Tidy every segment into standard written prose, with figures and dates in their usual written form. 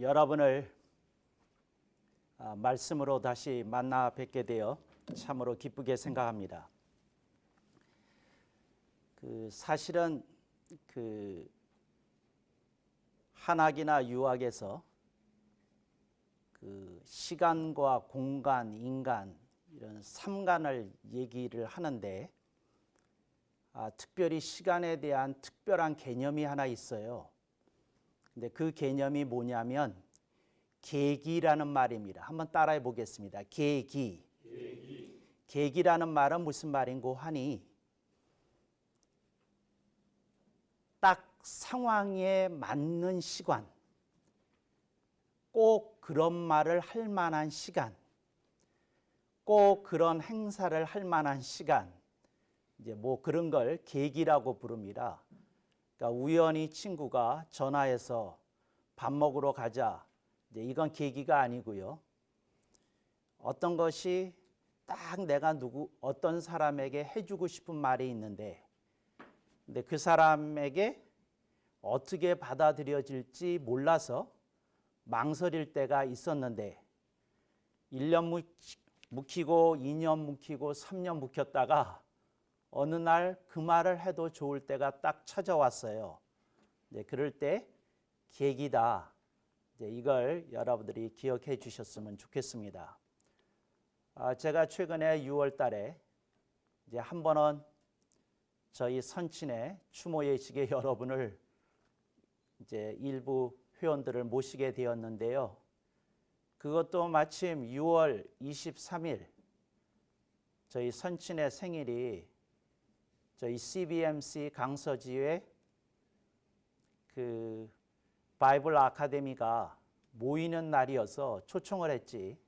여러분을 말씀으로 다시 만나 뵙게 되어 참으로 기쁘게 생각합니다. 사실은 한학이나 유학에서 시간과 공간, 인간 이런 삼간을 얘기를 하는데 특별히 시간에 대한 특별한 개념이 하나 있어요. 근데 그 개념이 뭐냐면 계기라는 말입니다. 한번 따라해 보겠습니다. 계기. 계기라는 말은 무슨 말인고 하니 딱 상황에 맞는 시간, 꼭 그런 말을 할 만한 시간, 꼭 그런 행사를 할 만한 시간, 이제 뭐 그런 걸 계기라고 부릅니다. 그러니까 우연히 친구가 전화해서 밥 먹으러 가자. 이제 이건 계기가 아니고요. 어떤 것이 딱 내가 어떤 사람에게 해주고 싶은 말이 있는데, 근데 그 사람에게 어떻게 받아들여질지 몰라서 망설일 때가 있었는데 1년 묵히고 2년 묵히고 3년 묵혔다가 어느 날 그 말을 해도 좋을 때가 딱 찾아왔어요. 이제 그럴 때 계기다. 이제 이걸 여러분들이 기억해 주셨으면 좋겠습니다. 제가 최근에 6월 달에 이제 한 번은 저희 선친의 추모 예식에 여러분을 이제 일부 회원들을 모시게 되었는데요. 그것도 마침 6월 23일 저희 선친의 생일이 저희 CBMC 강서지회 바이블 아카데미가 모이는 날이어서 초청을 했지,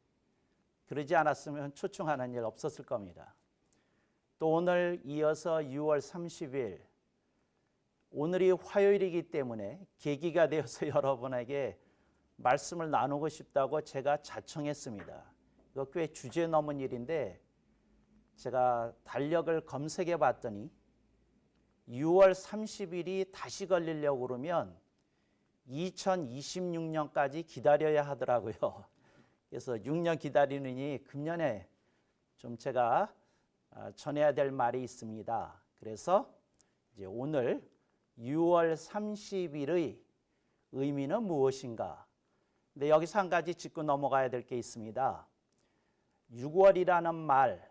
그러지 않았으면 초청하는 일 없었을 겁니다. 또 오늘 이어서 6월 30일 오늘이 화요일이기 때문에 계기가 되어서 여러분에게 말씀을 나누고 싶다고 제가 자청했습니다. 이거 꽤 주제 넘은 일인데 제가 달력을 검색해 봤더니 6월 30일이 다시 걸리려고 그러면 2026년까지 기다려야 하더라고요. 그래서 6년 기다리느니 금년에 좀 제가 전해야 될 말이 있습니다. 그래서 이제 오늘 6월 30일의 의미는 무엇인가? 근데 여기서 한 가지 짚고 넘어가야 될 게 있습니다. 6월이라는 말,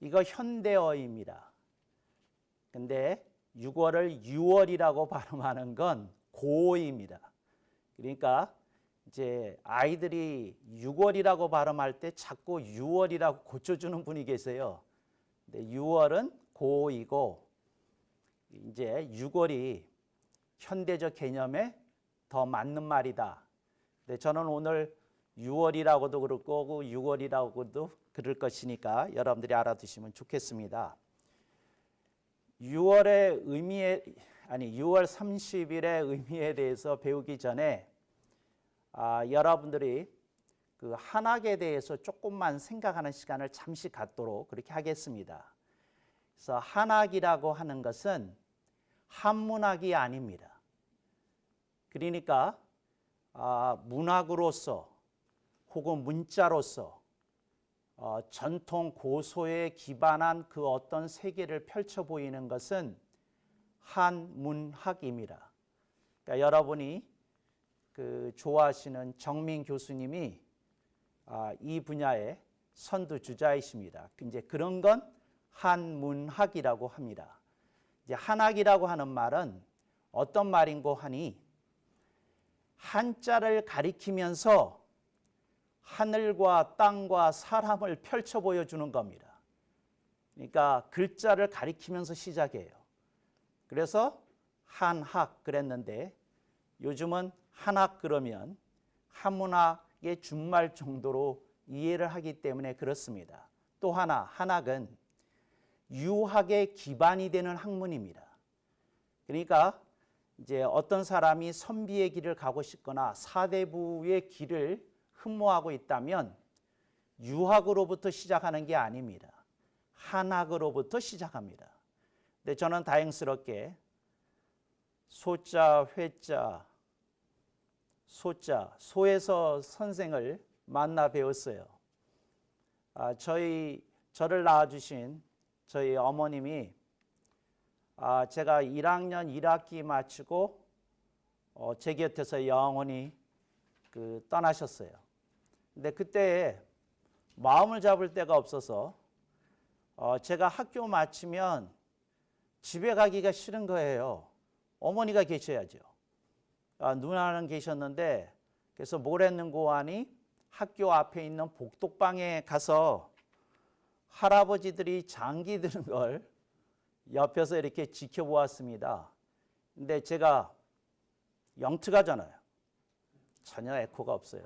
이거 현대어입니다. 근데 6월을 6월이라고 발음하는 건 고어입니다. 그러니까 이제 아이들이 6월이라고 발음할 때 자꾸 6월이라고 고쳐주는 분이 계세요. 근데 6월은 고어이고 이제 6월이 현대적 개념에 더 맞는 말이다. 근데 저는 오늘 6월이라고도 그럴 거고 6월이라고도 그럴 것이니까 여러분들이 알아두시면 좋겠습니다. 6월 30일의 의미에 대해서 배우기 전에 여러분들이 그 한학에 대해서 조금만 생각하는 시간을 잠시 갖도록 그렇게 하겠습니다. 그래서 한학이라고 하는 것은 한문학이 아닙니다. 그러니까 문학으로서 혹은 문자로서 전통 고소에 기반한 그 어떤 세계를 펼쳐 보이는 것은 한문학입니다. 그러니까 여러분이 좋아하시는 정민 교수님이 이 분야의 선두주자이십니다. 이제 그런 건 한문학이라고 합니다. 이제 한학이라고 하는 말은 어떤 말인고 하니 한자를 가리키면서 하늘과 땅과 사람을 펼쳐 보여주는 겁니다. 그러니까 글자를 가리키면서 시작해요. 그래서 한학 그랬는데 요즘은 한학 그러면 한문학의 준말 정도로 이해를 하기 때문에 그렇습니다. 또 하나, 한학은 유학의 기반이 되는 학문입니다. 그러니까 이제 어떤 사람이 선비의 길을 가고 싶거나 사대부의 길을 흠모하고 있다면 유학으로부터 시작하는 게 아닙니다. 한학으로부터 시작합니다. 근데 저는 다행스럽게 소자, 회자, 소자, 소에서 선생을 만나 배웠어요. 저를 낳아주신 저희 어머님이 제가 1학년 1학기 마치고 제 곁에서 영원히 떠나셨어요. 근데 그때 마음을 잡을 데가 없어서 제가 학교 마치면 집에 가기가 싫은 거예요. 어머니가 계셔야죠. 누나는 계셨는데 그래서 뭘 했는고 하니 학교 앞에 있는 복덕방에 가서 할아버지들이 장기 드는 걸 옆에서 이렇게 지켜보았습니다. 근데 제가 영특하잖아요. 전혀 에코가 없어요.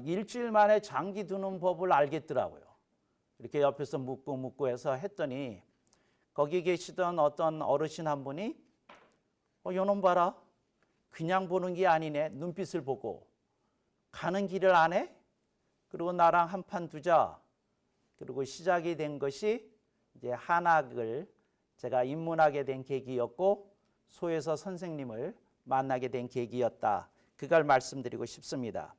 일주일 만에 장기 두는 법을 알겠더라고요. 이렇게 옆에서 묻고 해서 했더니 거기 계시던 어떤 어르신 한 분이 요놈 봐라. 그냥 보는 게 아니네. 눈빛을 보고. 가는 길을 안 해? 그리고 나랑 한판 두자. 그리고 시작이 된 것이 이제 한학을 제가 입문하게 된 계기였고 소에서 선생님을 만나게 된 계기였다. 그걸 말씀드리고 싶습니다.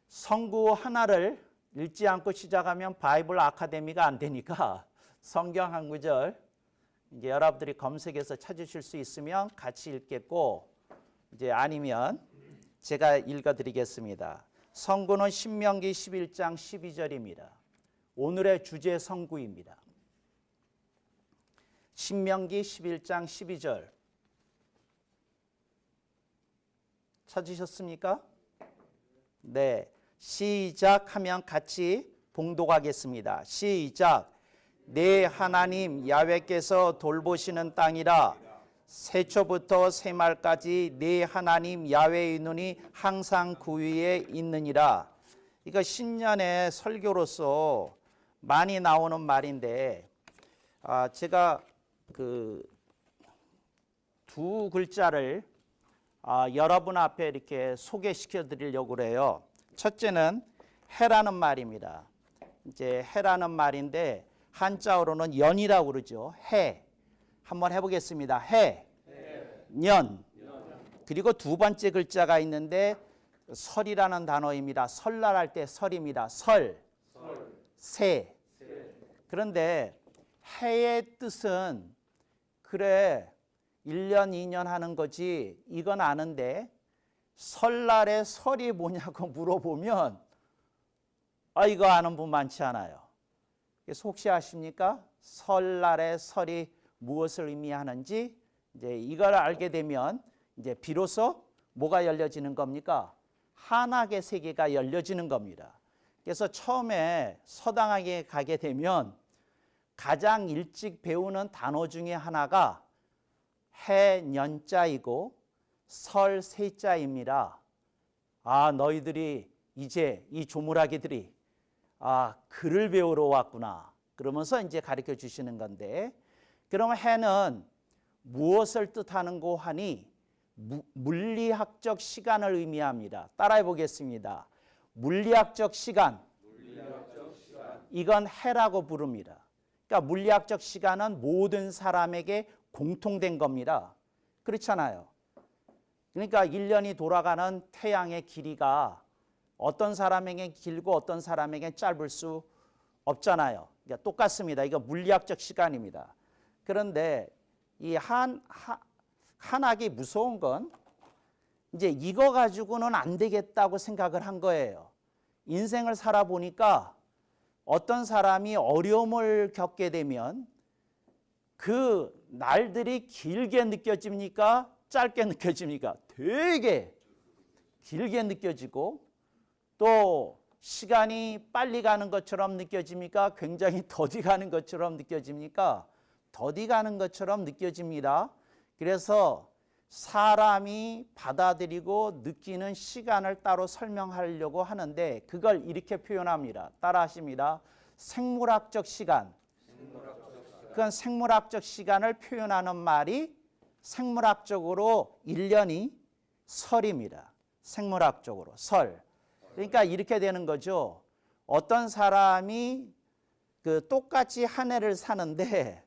성구 하나를 읽지 않고 시작하면 바이블 아카데미가 안 되니까 성경 한 구절 이제 여러분들이 검색해서 찾으실 수 있으면 같이 읽겠고 이제 아니면 제가 읽어드리겠습니다. 성구는 신명기 11장 12절입니다. 오늘의 주제 성구입니다. 신명기 11장 12절 찾으셨습니까? 네, 시작하면 같이 봉독하겠습니다. 시작. 내 하나님 야훼께서 돌보시는 땅이라 세초부터 세말까지 내 하나님 야훼의 눈이 항상 그 위에 있느니라. 이거 신년의 설교로서 많이 나오는 말인데 제가 두 글자를 여러분 앞에 이렇게 소개시켜 드리려고 그래요. 첫째는 해라는 말입니다. 이제 해라는 말인데 한자어로는 연이라고 그러죠. 해. 한번 해보겠습니다. 해, 년. 그리고 두 번째 글자가 있는데 설이라는 단어입니다. 설날 할 때 설입니다. 설, 새. 그런데 해의 뜻은 그래 1년 2년 하는 거지 이건 아는데 설날에 설이 뭐냐고 물어보면 이거 아는 분 많지 않아요. 그래서 혹시 아십니까? 설날에 설이 무엇을 의미하는지 이제 이걸 알게 되면 이제 비로소 뭐가 열려지는 겁니까? 한학의 세계가 열려지는 겁니다. 그래서 처음에 서당학에 가게 되면 가장 일찍 배우는 단어 중에 하나가 해년자이고 설세자입니다. 너희들이 이제 이 조물아기들이 글을 배우러 왔구나. 그러면서 이제 가르쳐 주시는 건데 그러면 해는 무엇을 뜻하는고 하니 물리학적 시간을 의미합니다. 따라해 보겠습니다. 물리학적 시간. 이건 해라고 부릅니다. 그러니까 물리학적 시간은 모든 사람에게 공통된 겁니다. 그렇잖아요. 그러니까 1년이 돌아가는 태양의 길이가 어떤 사람에게 길고 어떤 사람에게 짧을 수 없잖아요. 그러니까 똑같습니다. 이거 물리학적 시간입니다. 그런데 이 한학이 무서운 건 이제 이거 가지고는 안 되겠다고 생각을 한 거예요. 인생을 살아보니까 어떤 사람이 어려움을 겪게 되면 그 날들이 길게 느껴집니까? 짧게 느껴집니까? 되게 길게 느껴지고 또 시간이 빨리 가는 것처럼 느껴집니까? 굉장히 더디 가는 것처럼 느껴집니까? 더디 가는 것처럼 느껴집니다. 그래서 사람이 받아들이고 느끼는 시간을 따로 설명하려고 하는데 그걸 이렇게 표현합니다. 따라하십니다. 생물학적 시간. 그건 생물학적 시간을 표현하는 말이 생물학적으로 1년이 설입니다. 생물학적으로 설. 그러니까 이렇게 되는 거죠. 어떤 사람이 똑같이 한 해를 사는데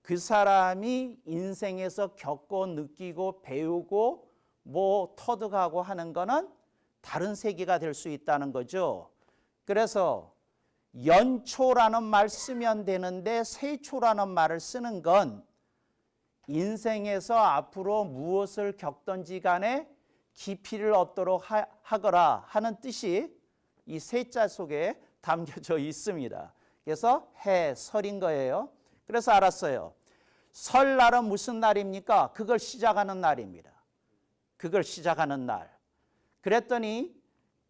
그 사람이 인생에서 겪고 느끼고 배우고 뭐 터득하고 하는 거는 다른 세계가 될 수 있다는 거죠. 그래서 연초라는 말 쓰면 되는데 세초라는 말을 쓰는 건 인생에서 앞으로 무엇을 겪든지 간에 깊이를 얻도록 하거라 하는 뜻이 이 세자 속에 담겨져 있습니다. 그래서 해설인 거예요. 그래서 알았어요. 설날은 무슨 날입니까? 그걸 시작하는 날입니다. 그걸 시작하는 날. 그랬더니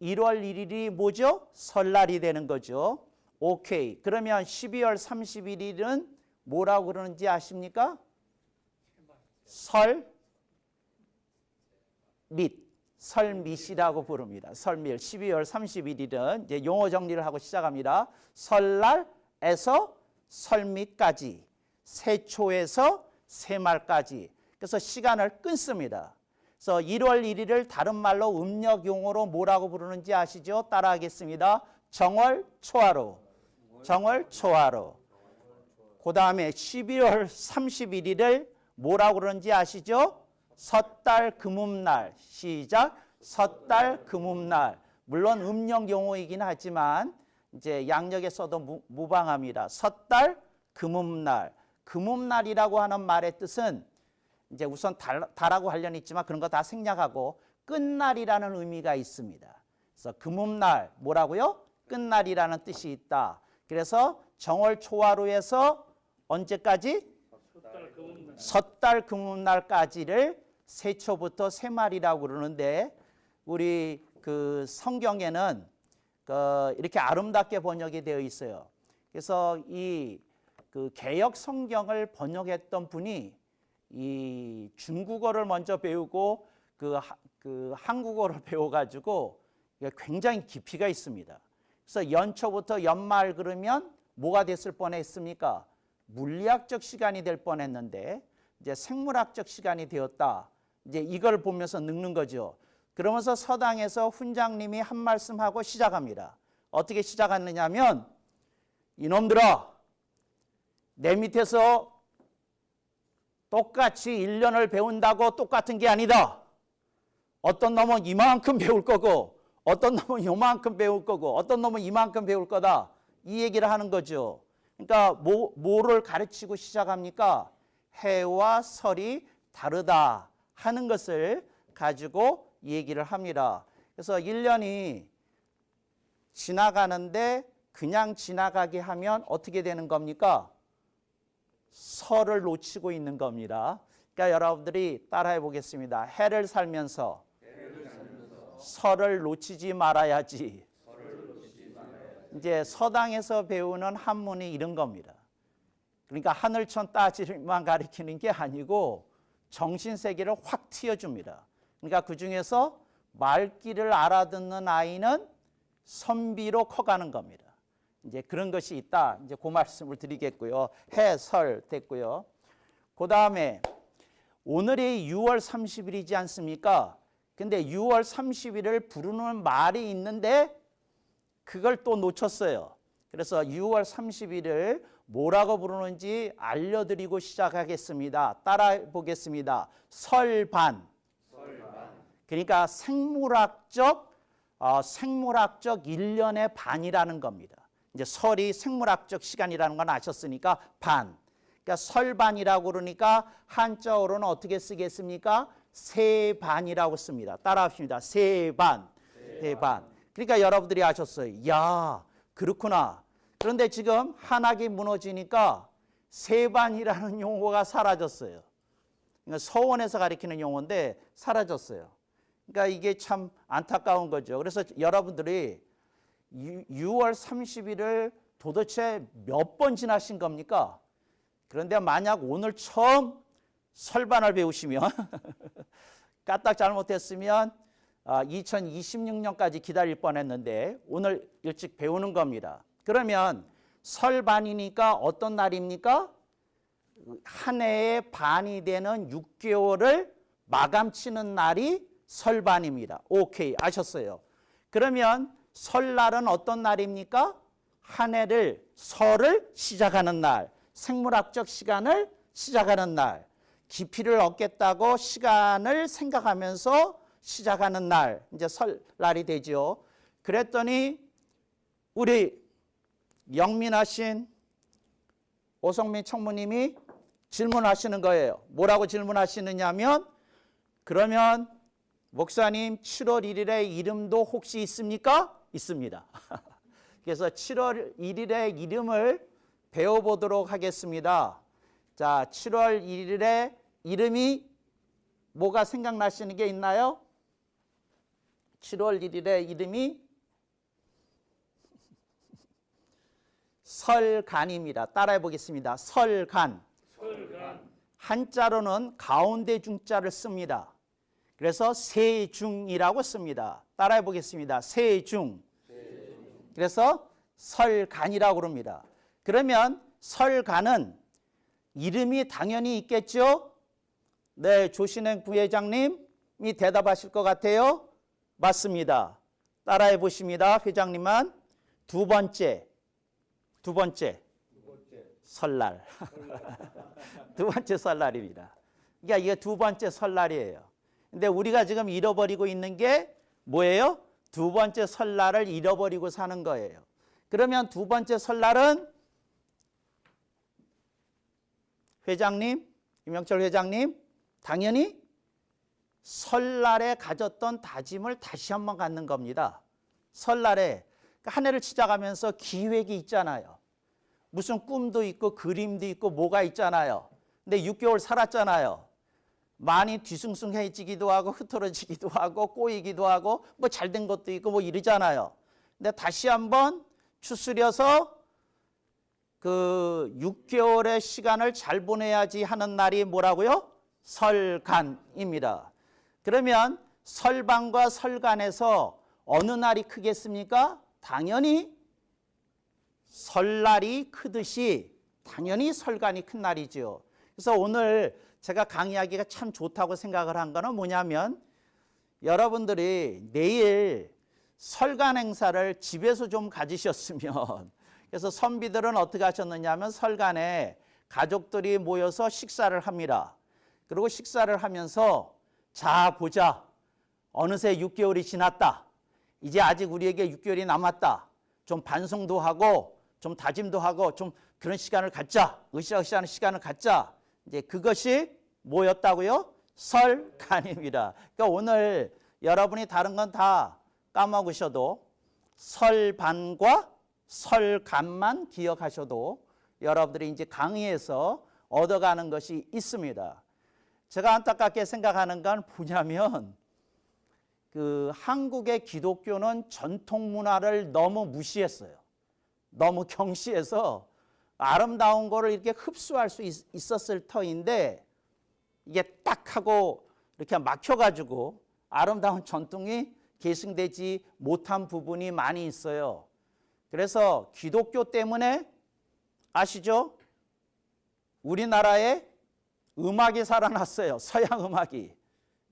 1월 1일이 뭐죠? 설날이 되는 거죠. 오케이. 그러면 12월 31일은 뭐라고 그러는지 아십니까? 설밋이라고 부릅니다. 설밋. 12월 31일은 이제 용어 정리를 하고 시작합니다. 설날에서 설밋까지, 세초에서 새말까지. 그래서 시간을 끊습니다. 그래서 1월 1일을 다른 말로 음력 용어로 뭐라고 부르는지 아시죠? 따라하겠습니다. 정월초하루. 정월초하루. 그 다음에 12월 31일을 뭐라고 그러는지 아시죠? 섣달 금음날. 시작. 섣달 금음날. 물론 음력 용어이긴 하지만 이제 양력에 써도 무방합니다. 섣달 금음날. 금음날이라고 하는 말의 뜻은 이제 우선 달하고 관련이 있지만 그런 거 다 생략하고 끝날이라는 의미가 있습니다. 그래서 금음날 뭐라고요? 끝날이라는 뜻이 있다. 그래서 정월 초하루에서 언제까지? 섣달 금음날까지를 세초부터 새말이라고 그러는데 우리 그 성경에는 이렇게 아름답게 번역이 되어 있어요. 그래서 이 그 개역 성경을 번역했던 분이 이 중국어를 먼저 배우고 그 한국어를 배워가지고 굉장히 깊이가 있습니다. 그래서 연초부터 연말 그러면 뭐가 됐을 뻔했습니까? 물리학적 시간이 될 뻔했는데 이제 생물학적 시간이 되었다. 이제 이걸 보면서 늙는 거죠. 그러면서 서당에서 훈장님이 한 말씀하고 시작합니다. 어떻게 시작하느냐면 이놈들아 내 밑에서 똑같이 1년을 배운다고 똑같은 게 아니다. 어떤 놈은 이만큼 배울 거고 어떤 놈은 요만큼 배울 거고 어떤 놈은 이만큼 배울 거다. 이 얘기를 하는 거죠. 그러니까 뭐를 가르치고 시작합니까? 해와 설이 다르다 하는 것을 가지고 얘기를 합니다. 그래서 1년이 지나가는데 그냥 지나가게 하면 어떻게 되는 겁니까? 설을 놓치고 있는 겁니다. 그러니까 여러분들이 따라해 보겠습니다. 해를 살면서 설을 놓치지 말아야지. 이제 서당에서 배우는 한문이 이런 겁니다. 그러니까 하늘천 따지만 가리키는 게 아니고 정신세계를 확 튀어줍니다. 그러니까 그중에서 말귀를 알아듣는 아이는 선비로 커가는 겁니다. 이제 그런 것이 있다. 이제 그 말씀을 드리겠고요. 해설 됐고요. 그 다음에 오늘이 6월 30일이지 않습니까? 근데 6월 30일을 부르는 말이 있는데 그걸 또 놓쳤어요. 그래서 6월 30일을 뭐라고 부르는지 알려드리고 시작하겠습니다. 따라 보겠습니다. 설반. 그러니까 생물학적 1년의 반이라는 겁니다. 이제 설이 생물학적 시간이라는 건 아셨으니까 반. 그러니까 설반이라고 그러니까 한자어로는 어떻게 쓰겠습니까? 세반이라고 씁니다. 따라합시다. 세반. 세반. 그러니까 여러분들이 아셨어요. 야, 그렇구나. 그런데 지금 한학이 무너지니까 세반이라는 용어가 사라졌어요. 그러니까 서원에서 가리키는 용어인데 사라졌어요. 그러니까 이게 참 안타까운 거죠. 그래서 여러분들이 6월 30일을 도대체 몇 번 지나신 겁니까? 그런데 만약 오늘 처음 설반을 배우시면 까딱 잘못했으면 2026년까지 기다릴 뻔했는데 오늘 일찍 배우는 겁니다. 그러면 설반이니까 어떤 날입니까? 한 해의 반이 되는 6개월을 마감치는 날이 설반입니다. 오케이, 아셨어요. 그러면 설날은 어떤 날입니까? 한 해를 설을 시작하는 날, 생물학적 시간을 시작하는 날. 깊이를 얻겠다고 시간을 생각하면서 시작하는 날, 이제 설날이 되죠. 그랬더니 우리 영민하신 오성민 총무님이 질문하시는 거예요. 뭐라고 질문하시느냐면, 그러면 목사님 7월 1일에 이름도 혹시 있습니까? 있습니다. 그래서 7월 1일에 이름을 배워보도록 하겠습니다. 자, 7월 1일에 이름이 뭐가 생각나시는 게 있나요? 7월 1일에 이름이 설간입니다. 따라해 보겠습니다. 설간. 한자로는 가운데 중자를 씁니다. 그래서 세중이라고 씁니다. 따라해 보겠습니다. 세중. 그래서 설간이라고 그럽니다. 그러면 설간은 이름이 당연히 있겠죠? 네, 조신행 부회장님이 대답하실 것 같아요. 맞습니다. 따라해 보십니다. 회장님만. 두 번째 설날. 두 번째 설날입니다. 그러니까 이게 두 번째 설날이에요. 근데 우리가 지금 잃어버리고 있는 게 뭐예요? 두 번째 설날을 잃어버리고 사는 거예요. 그러면 두 번째 설날은 회장님, 임영철 회장님, 당연히 설날에 가졌던 다짐을 다시 한번 갖는 겁니다. 설날에 한 해를 시작하면서 기획이 있잖아요. 무슨 꿈도 있고 그림도 있고 뭐가 있잖아요. 근데 6개월 살았잖아요. 많이 뒤숭숭해지기도 하고 흐트러지기도 하고 꼬이기도 하고 뭐 잘된 것도 있고 뭐 이러잖아요. 근데 다시 한번 추스려서 그 6개월의 시간을 잘 보내야지 하는 날이 뭐라고요? 설간입니다. 그러면 설방과 설간에서 어느 날이 크겠습니까? 당연히 설날이 크듯이 당연히 설간이 큰 날이죠. 그래서 오늘 제가 강의하기가 참 좋다고 생각을 한 거는 뭐냐면, 여러분들이 내일 설간 행사를 집에서 좀 가지셨으면, 그래서 선비들은 어떻게 하셨느냐 하면 설간에 가족들이 모여서 식사를 합니다. 그리고 식사를 하면서 자 보자, 어느새 6개월이 지났다, 이제 아직 우리에게 6개월이 남았다, 좀 반성도 하고 좀 다짐도 하고 좀 그런 시간을 갖자, 으쌰으쌰하는 시간을 갖자. 이제 그것이 뭐였다고요? 설간입니다. 그러니까 오늘 여러분이 다른 건 다 까먹으셔도 설반과 설간만 기억하셔도 여러분들이 이제 강의에서 얻어가는 것이 있습니다. 제가 안타깝게 생각하는 건 뭐냐면, 그 한국의 기독교는 전통 문화를 너무 무시했어요. 너무 경시해서 아름다운 거를 이렇게 흡수할 수 있었을 터인데, 이게 딱 하고 이렇게 막혀가지고 아름다운 전통이 계승되지 못한 부분이 많이 있어요. 그래서 기독교 때문에 아시죠? 우리나라에 음악이 살아났어요. 서양 음악이.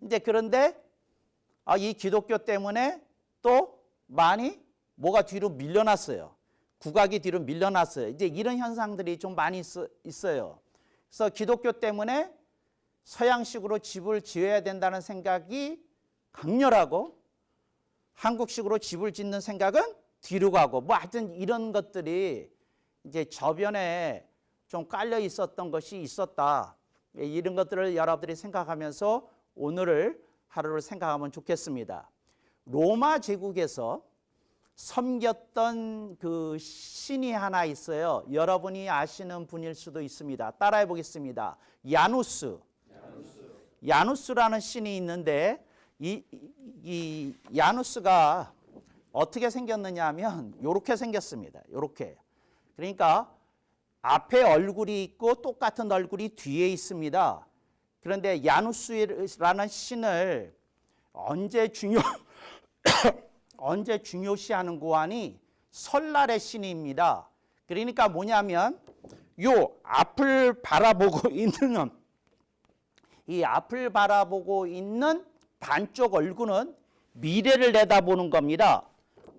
이제 그런데 이 기독교 때문에 또 많이 뭐가 뒤로 밀려났어요. 국악이 뒤로 밀려났어요. 이제 이런 현상들이 좀 많이 있어요. 그래서 기독교 때문에 서양식으로 집을 지어야 된다는 생각이 강렬하고, 한국식으로 집을 짓는 생각은 뒤로 가고, 뭐 하여튼 이런 것들이 이제 저변에 좀 깔려 있었던 것이 있었다. 이런 것들을 여러분들이 생각하면서 오늘을 하루를 생각하면 좋겠습니다. 로마 제국에서 섬겼던 그 신이 하나 있어요. 여러분이 아시는 분일 수도 있습니다. 따라해 보겠습니다. 야누스라는 신이 있는데, 이 야누스가 어떻게 생겼느냐 하면 이렇게 생겼습니다. 이렇게. 그러니까 앞에 얼굴이 있고 똑같은 얼굴이 뒤에 있습니다. 그런데 야누스라는 신을 언제 중요시하는 고하니 설날의 신입니다. 그러니까 뭐냐면 요 앞을 바라보고 있는, 이 앞을 바라보고 있는 반쪽 얼굴은 미래를 내다보는 겁니다.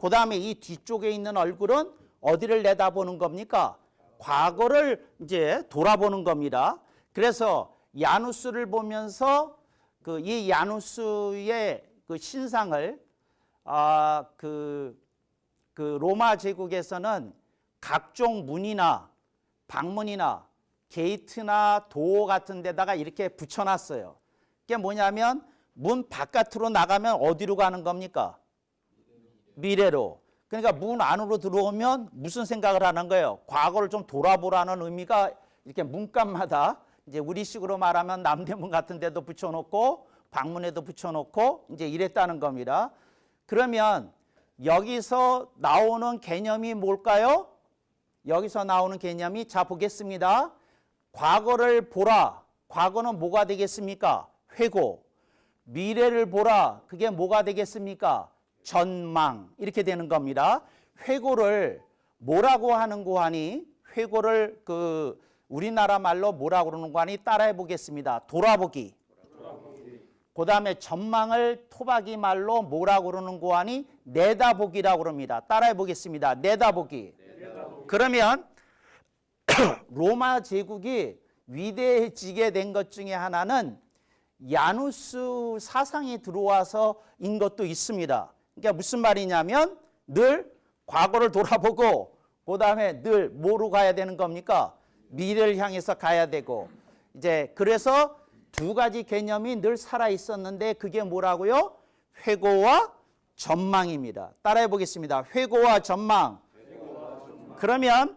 그 다음에 이 뒤쪽에 있는 얼굴은 어디를 내다보는 겁니까? 과거를 이제 돌아보는 겁니다. 그래서 야누스를 보면서 그 이 야누스의 그 신상을 그 로마 제국에서는 각종 문이나 방문이나 게이트나 도어 같은 데다가 이렇게 붙여놨어요. 그게 뭐냐면 문 바깥으로 나가면 어디로 가는 겁니까? 미래로. 그러니까 문 안으로 들어오면 무슨 생각을 하는 거예요? 과거를 좀 돌아보라는 의미가 이렇게 문간마다 이제 우리식으로 말하면 남대문 같은 데도 붙여놓고 방문에도 붙여놓고 이제 이랬다는 겁니다. 그러면 여기서 나오는 개념이 뭘까요? 여기서 나오는 개념이 자 보겠습니다. 과거를 보라. 과거는 뭐가 되겠습니까? 회고. 미래를 보라. 그게 뭐가 되겠습니까? 전망. 이렇게 되는 겁니다. 회고를 뭐라고 하는 거 하니? 회고를 그 우리나라 말로 뭐라고 그러는 거 하니? 따라해 보겠습니다. 돌아보기. 그 다음에 전망을 토박이 말로 뭐라고 그러는 거 하니? 내다보기라고 그럽니다. 따라해 보겠습니다. 내다보기. 그러면 로마 제국이 위대해지게 된 것 중에 하나는 야누스 사상이 들어와서인 것도 있습니다. 그러니까 무슨 말이냐면 늘 과거를 돌아보고 그 다음에 늘 뭐로 가야 되는 겁니까? 미래를 향해서 가야 되고 이제 그래서 두 가지 개념이 늘 살아 있었는데 그게 뭐라고요? 회고와 전망입니다. 따라해 보겠습니다. 회고와 전망. 그러면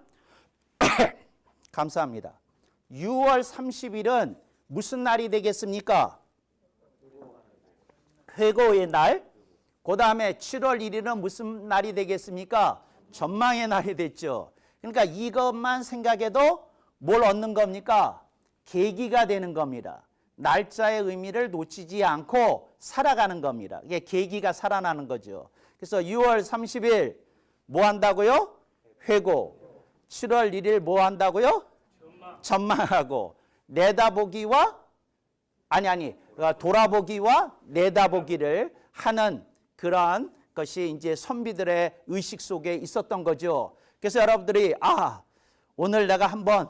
감사합니다. 6월 30일은 무슨 날이 되겠습니까? 회고의 날. 그 다음에 7월 1일은 무슨 날이 되겠습니까? 전망의 날이 됐죠. 그러니까 이것만 생각해도 뭘 얻는 겁니까? 계기가 되는 겁니다. 날짜의 의미를 놓치지 않고 살아가는 겁니다. 이게 계기가 살아나는 거죠. 그래서 6월 30일 뭐 한다고요? 회고. 7월 1일 뭐 한다고요? 전망하고. 내다보기와 돌아보기와 내다보기를 하는 그러한 것이 이제 선비들의 의식 속에 있었던 거죠. 그래서 여러분들이 오늘 내가 한번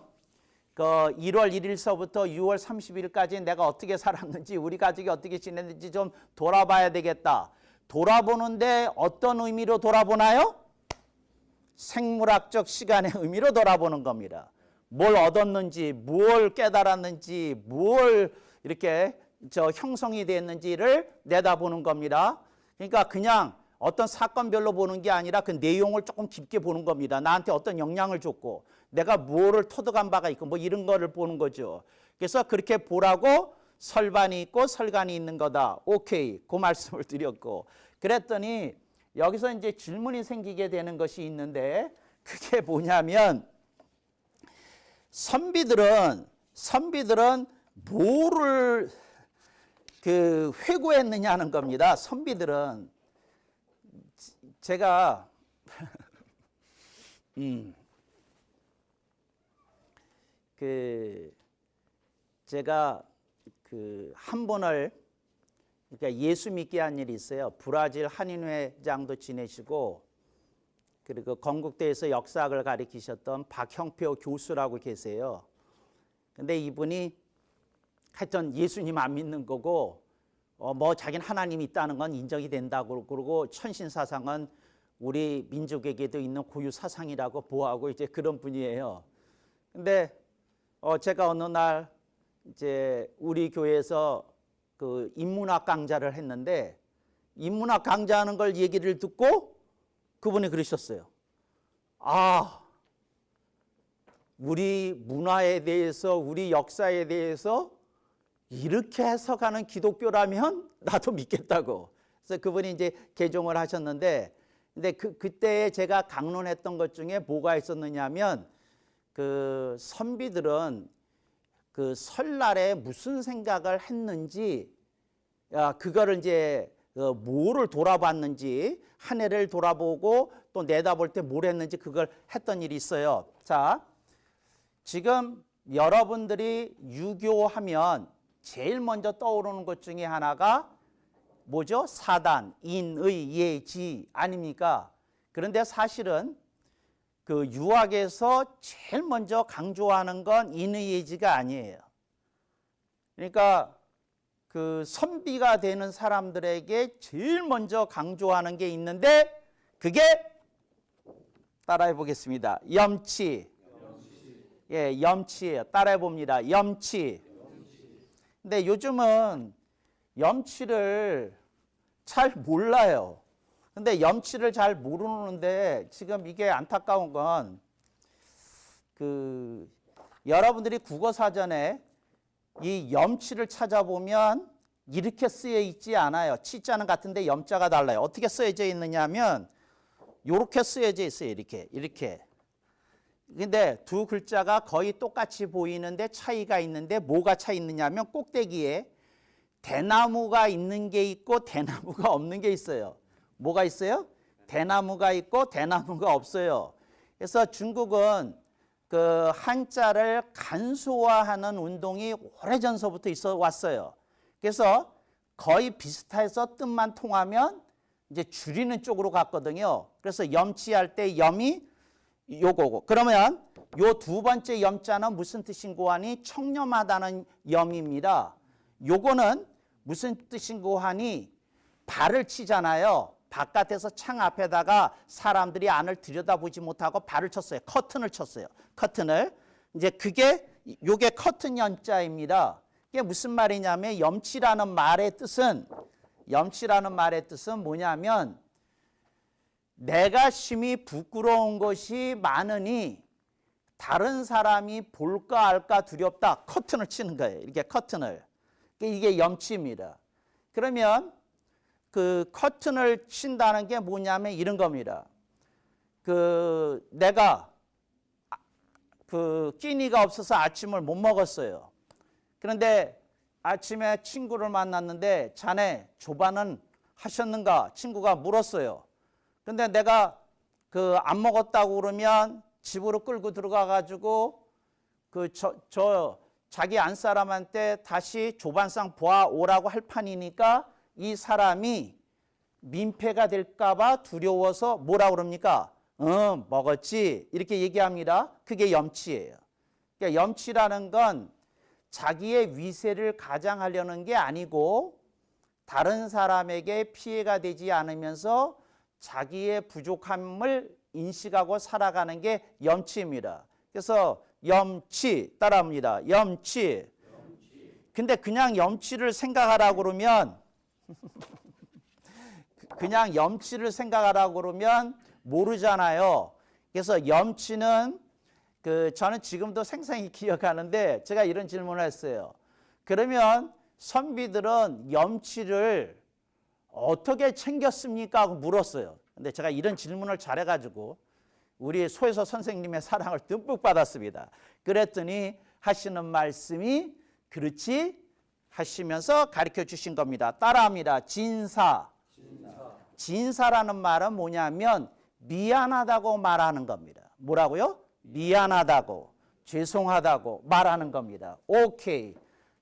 그 1월 1일서부터 6월 30일까지 내가 어떻게 살았는지 우리 가족이 어떻게 지냈는지 좀 돌아봐야 되겠다. 돌아보는데 어떤 의미로 돌아보나요? 생물학적 시간의 의미로 돌아보는 겁니다. 뭘 얻었는지, 뭘 깨달았는지, 뭘 이렇게 형성이 됐는지를 내다보는 겁니다. 그러니까 그냥 어떤 사건별로 보는 게 아니라 그 내용을 조금 깊게 보는 겁니다. 나한테 어떤 영향을 줬고 내가 뭐를 터득한 바가 있고 뭐 이런 거를 보는 거죠. 그래서 그렇게 보라고 설반이 있고 설간이 있는 거다. 오케이. 그 말씀을 드렸고 그랬더니 여기서 이제 질문이 생기게 되는 것이 있는데 그게 뭐냐면 선비들은 뭐를 그 회고했느냐는 겁니다. 선비들은 제가 제가 한 번을 그러니까 예수 믿게 한 일이 있어요. 브라질 한인회장도 지내시고 그리고 건국대에서 역사학을 가르치셨던 박형표 교수라고 계세요. 근데 이분이 하여튼 예수님 안 믿는 거고 뭐 자기는 하나님이 있다는 건 인정이 된다고 그러고 천신사상은 우리 민족에게도 있는 고유 사상이라고 보호하고 이제 그런 분이에요. 근데 제가 어느 날 이제 우리 교회에서 그 인문학 강좌를 했는데 인문학 강좌하는 걸 얘기를 듣고 그분이 그러셨어요. 우리 문화에 대해서 우리 역사에 대해서 이렇게 해석하는 기독교라면 나도 믿겠다고. 그래서 그분이 이제 개종을 하셨는데 근데 그때 제가 강론했던 것 중에 뭐가 있었느냐면 그 선비들은 그 설날에 무슨 생각을 했는지 그거를 이제 뭐를 돌아봤는지 한 해를 돌아보고 또 내다볼 때 뭘 했는지 그걸 했던 일이 있어요. 자, 지금 여러분들이 유교하면 제일 먼저 떠오르는 것 중에 하나가 뭐죠? 사단, 인의, 예지 아닙니까? 그런데 사실은 그 유학에서 제일 먼저 강조하는 건 인의, 예지가 아니에요. 그러니까 그 선비가 되는 사람들에게 제일 먼저 강조하는 게 있는데 그게 따라해 보겠습니다. 염치. 예, 염치예요. 따라해 봅니다. 염치. 근데 요즘은 염치를 잘 몰라요. 근데 염치를 잘 모르는데 지금 이게 안타까운 건 여러분들이 국어 사전에 이 염치를 찾아보면 이렇게 쓰여 있지 않아요. 치자는 같은데 염자가 달라요. 어떻게 쓰여져 있느냐 하면 이렇게 쓰여져 있어요. 이렇게. 근데 두 글자가 거의 똑같이 보이는데 차이가 있는데 뭐가 차이 있느냐 하면 꼭대기에 대나무가 있는 게 있고 대나무가 없는 게 있어요. 뭐가 있어요? 대나무가 있고 대나무가 없어요. 그래서 중국은 그 한자를 간소화하는 운동이 오래전서부터 있어 왔어요. 그래서 거의 비슷해서 뜻만 통하면 이제 줄이는 쪽으로 갔거든요. 그래서 염치할 때 염이 요거고. 그러면 요 두 번째 염자는 무슨 뜻인고 하니 청렴하다는 염입니다. 요거는 무슨 뜻인고 하니 발을 치잖아요. 바깥에서 창 앞에다가 사람들이 안을 들여다보지 못하고 발을 쳤어요. 커튼을 쳤어요. 커튼을. 이제 요게 커튼 염자입니다. 이게 무슨 말이냐면 염치라는 말의 뜻은 뭐냐면 내가 심히 부끄러운 것이 많으니 다른 사람이 볼까 알까 두렵다. 커튼을 치는 거예요. 이렇게 커튼을. 이게 염치입니다. 그러면 그 커튼을 친다는 게 뭐냐면 이런 겁니다. 내가 끼니가 없어서 아침을 못 먹었어요. 그런데 아침에 친구를 만났는데 자네 조반은 하셨는가? 친구가 물었어요. 근데 내가 안 먹었다고 그러면 집으로 끌고 들어가 가지고 자기 안사람한테 다시 조반상 보아오라고 할 판이니까 이 사람이 민폐가 될까 봐 두려워서 뭐라 그럽니까? 먹었지. 이렇게 얘기합니다. 그게 염치예요. 그러니까 염치라는 건 자기의 위세를 가장하려는 게 아니고 다른 사람에게 피해가 되지 않으면서 자기의 부족함을 인식하고 살아가는 게 염치입니다. 그래서 염치 따라합니다. 염치. 근데 그냥 염치를 생각하라고 그러면 모르잖아요. 그래서 염치는 저는 지금도 생생히 기억하는데 제가 이런 질문을 했어요. 그러면 선비들은 염치를 어떻게 챙겼습니까? 하고 물었어요. 근데 제가 이런 질문을 잘해가지고 우리 소혜서 선생님의 사랑을 듬뿍 받았습니다. 그랬더니 하시는 말씀이 그렇지 하시면서 가르쳐 주신 겁니다. 따라합니다. 진사. 진사라는 말은 뭐냐면 미안하다고 말하는 겁니다. 뭐라고요? 미안하다고, 죄송하다고 말하는 겁니다. 오케이.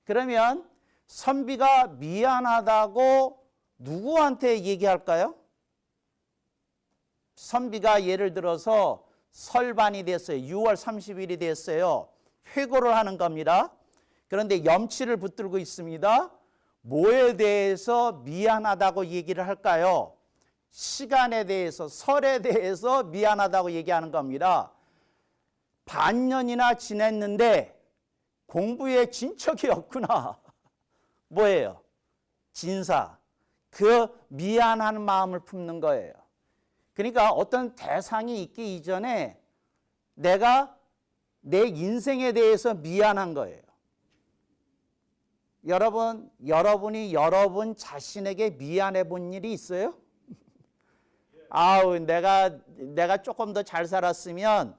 그러면 선비가 미안하다고 누구한테 얘기할까요? 선비가 예를 들어서 설반이 됐어요. 6월 30일이 됐어요. 회고를 하는 겁니다. 그런데 염치를 붙들고 있습니다. 뭐에 대해서 미안하다고 얘기를 할까요? 시간에 대해서, 설에 대해서 미안하다고 얘기하는 겁니다. 반년이나 지냈는데 공부에 진척이 없구나. 뭐예요? 진사. 그 미안한 마음을 품는 거예요. 그러니까 어떤 대상이 있기 이전에 내가 내 인생에 대해서 미안한 거예요. 여러분이 여러분 자신에게 미안해 본 일이 있어요? 아우, 내가 조금 더 잘 살았으면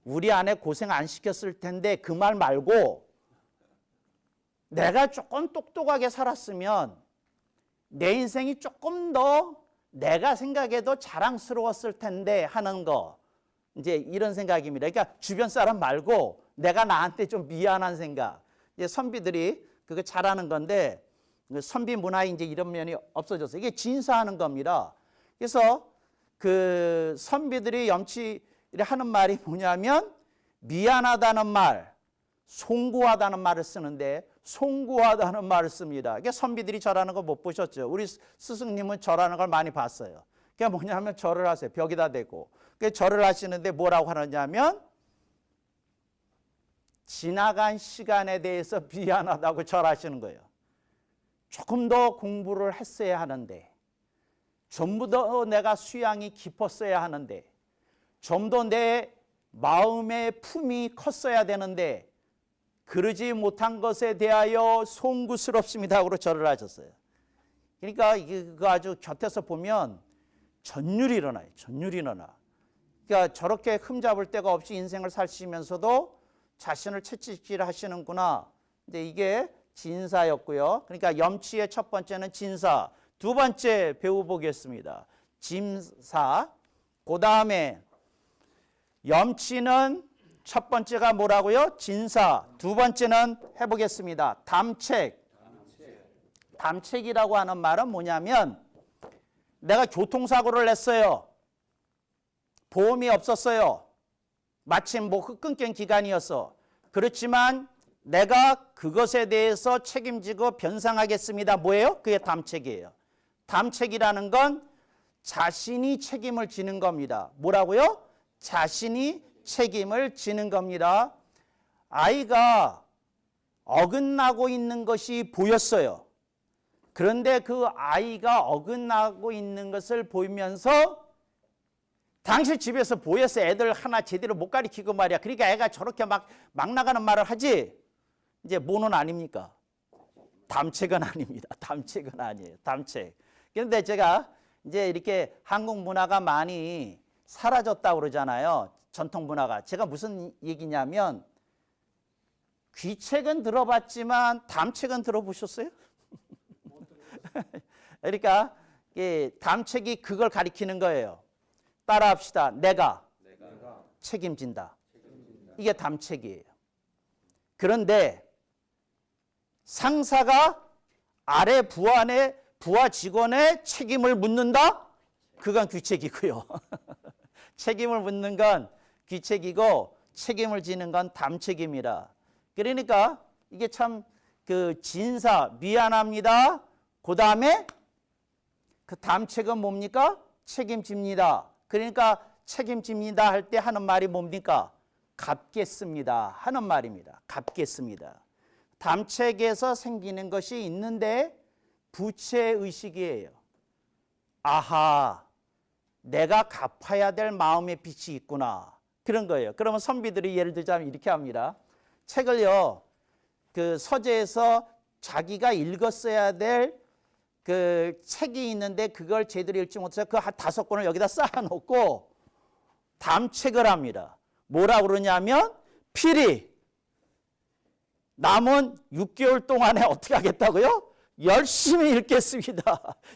우리 아내 고생 안 시켰을 텐데 그 말 말고 내가 조금 똑똑하게 살았으면 내 인생이 조금 더 내가 생각해도 자랑스러웠을 텐데 하는 거. 이제 이런 생각입니다. 그러니까 주변 사람 말고 내가 나한테 좀 미안한 생각. 이제 선비들이 그거 잘하는 건데 선비 문화에 이제 이런 면이 없어졌어요. 이게 진사하는 겁니다. 그래서 그 선비들이 염치를 하는 말이 뭐냐면 미안하다는 말, 송구하다는 말을 쓰는데 송구하다는 말을 씁니다. 그러니까 선비들이 절하는 거 못 보셨죠? 우리 스승님은 절하는 걸 많이 봤어요. 그게 뭐냐면 절을 하세요. 벽에다 대고. 그 절을 하시는데 뭐라고 하느냐면 지나간 시간에 대해서 미안하다고 절하시는 거예요. 조금 더 공부를 했어야 하는데, 좀 더 내가 수양이 깊었어야 하는데, 좀 더 내 마음의 품이 컸어야 되는데 그러지 못한 것에 대하여 송구스럽습니다 하고 절을 하셨어요. 그러니까 이거 아주 곁에서 보면 전율이 일어나요. 전율이 일어나. 그러니까 저렇게 흠잡을 데가 없이 인생을 사시면서도 자신을 채찍질 하시는구나. 근데 이게 진사였고요. 그러니까 염치의 첫 번째는 진사. 두 번째 배워보겠습니다. 짐사. 그 다음에 염치는 첫 번째가 뭐라고요? 진사. 두 번째는 해보겠습니다. 담책. 담책이라고 하는 말은 뭐냐면 내가 교통사고를 냈어요. 보험이 없었어요. 마침 뭐 끊긴 기간이었어. 그렇지만 내가 그것에 대해서 책임지고 변상하겠습니다. 뭐예요? 그게 담책이에요. 담책이라는 건 자신이 책임을 지는 겁니다. 뭐라고요? 자신이 책임을 지는 겁니다. 아이가 어긋나고 있는 것이 보였어요. 그런데 그 아이가 어긋나고 있는 것을 보이면서 당시 집에서 보였어. 애들 하나 제대로 못 가르치고 말이야. 그러니까 애가 저렇게 막 나가는 말을 하지. 이제 뭐는 아닙니까? 담책은 아닙니다. 담책은 아니에요. 담책. 그런데 제가 이제 이렇게 한국 문화가 많이 사라졌다고 그러잖아요. 전통 문화가. 제가 무슨 얘기냐면 귀책은 들어봤지만 담책은 들어보셨어요? 그러니까 담책이 그걸 가리키는 거예요. 따라합시다. 내가 책임진다. 이게 담책이에요. 그런데 상사가 아래 부하 직원의 책임을 묻는다? 그건 귀책이고요. 책임을 묻는 건 귀책이고 책임을 지는 건 담책입니다. 그러니까 이게 참 그 진사, 미안합니다. 그 다음에 그 담책은 뭡니까? 책임집니다. 그러니까 책임집니다 할 때 하는 말이 뭡니까? 갚겠습니다 하는 말입니다. 갚겠습니다. 담책에서 생기는 것이 있는데 부채의식이에요. 아하, 내가 갚아야 될 마음의 빛이 있구나. 그런 거예요. 그러면 선비들이 예를 들자면 이렇게 합니다. 책을요, 그 서재에서 자기가 읽었어야 될 그 책이 있는데 그걸 제대로 읽지 못해서 그 한 5권을 여기다 쌓아놓고 담책을 합니다. 뭐라고 그러냐면 필히 남은 6개월 동안에 어떻게 하겠다고요? 열심히 읽겠습니다.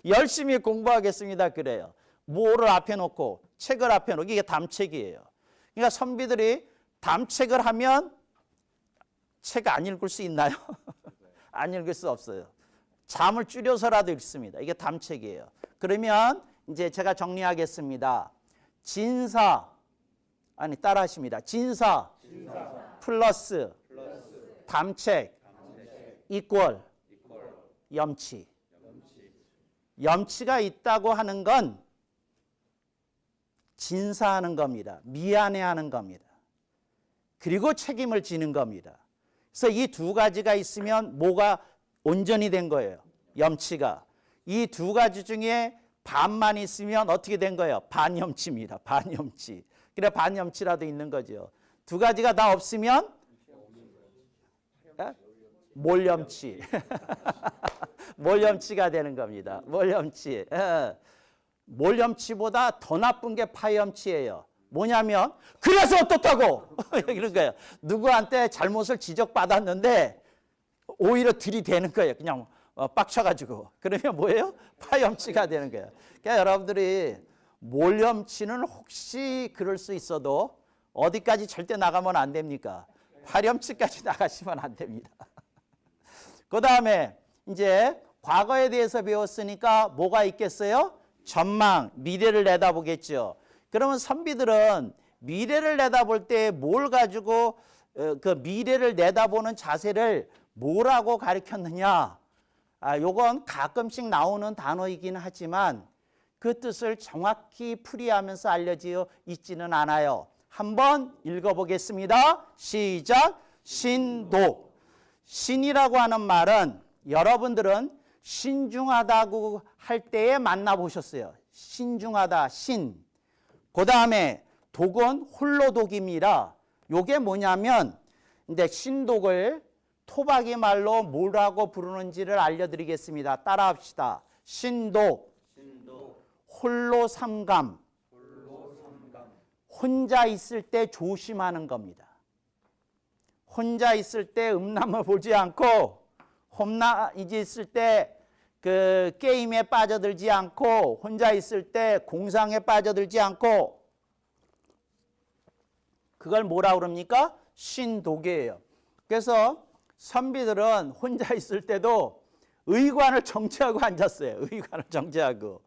열심히 공부하겠습니다. 그래요. 뭐를 앞에 놓고 책을 앞에 놓고 이게 담책이에요. 그러니까 선비들이 담책을 하면 책 안 읽을 수 있나요? 안 읽을 수 없어요. 잠을 줄여서라도 읽습니다. 이게 담책이에요. 그러면 이제 제가 정리하겠습니다. 진사, 아니 따라하십니다. 진사. 플러스 담책 이퀄 염치. 염치가 있다고 하는 건 진사하는 겁니다. 미안해하는 겁니다. 그리고 책임을 지는 겁니다. 그래서 이 두 가지가 있으면 뭐가 온전히 된 거예요. 염치가. 이 두 가지 중에 반만 있으면 어떻게 된 거예요? 반염치입니다. 반염치. 그래 반염치라도 있는 거죠. 두 가지가 다 없으면 몰염치. 몰염치가 되는 겁니다. 몰염치. 몰염치보다 더 나쁜 게 파염치예요. 뭐냐면 그래서 어떻다고 이런 거예요. 누구한테 잘못을 지적받았는데 오히려 들이대는 거예요. 그냥 빡쳐가지고. 그러면 뭐예요? 파염치가 되는 거예요. 그러니까 여러분들이 몰염치는 혹시 그럴 수 있어도 어디까지 절대 나가면 안 됩니까? 파염치까지 나가시면 안 됩니다. 그 다음에 이제 과거에 대해서 배웠으니까 뭐가 있겠어요? 전망, 미래를 내다보겠죠. 그러면 선비들은 미래를 내다볼 때 뭘 가지고 그 미래를 내다보는 자세를 뭐라고 가르쳤느냐? 요건 가끔씩 나오는 단어이긴 하지만 그 뜻을 정확히 풀이하면서 알려져 있지는 않아요. 한번 읽어보겠습니다. 시작. 신도. 신이라고 하는 말은 여러분들은 신중하다고 할 때에 만나보셨어요. 신중하다, 신. 그 다음에 독은 홀로독입니다. 요게 뭐냐면 이제 신독을 토박이 말로 뭐라고 부르는지를 알려드리겠습니다. 따라합시다. 신독, 홀로삼감. 혼자 있을 때 조심하는 겁니다. 혼자 있을 때 음란물 보지 않고 혼자 있을 때 그 게임에 빠져들지 않고 혼자 있을 때 공상에 빠져들지 않고 그걸 뭐라 그럽니까? 신독이에요. 그래서 선비들은 혼자 있을 때도 의관을 정지하고 앉았어요. 의관을 정지하고.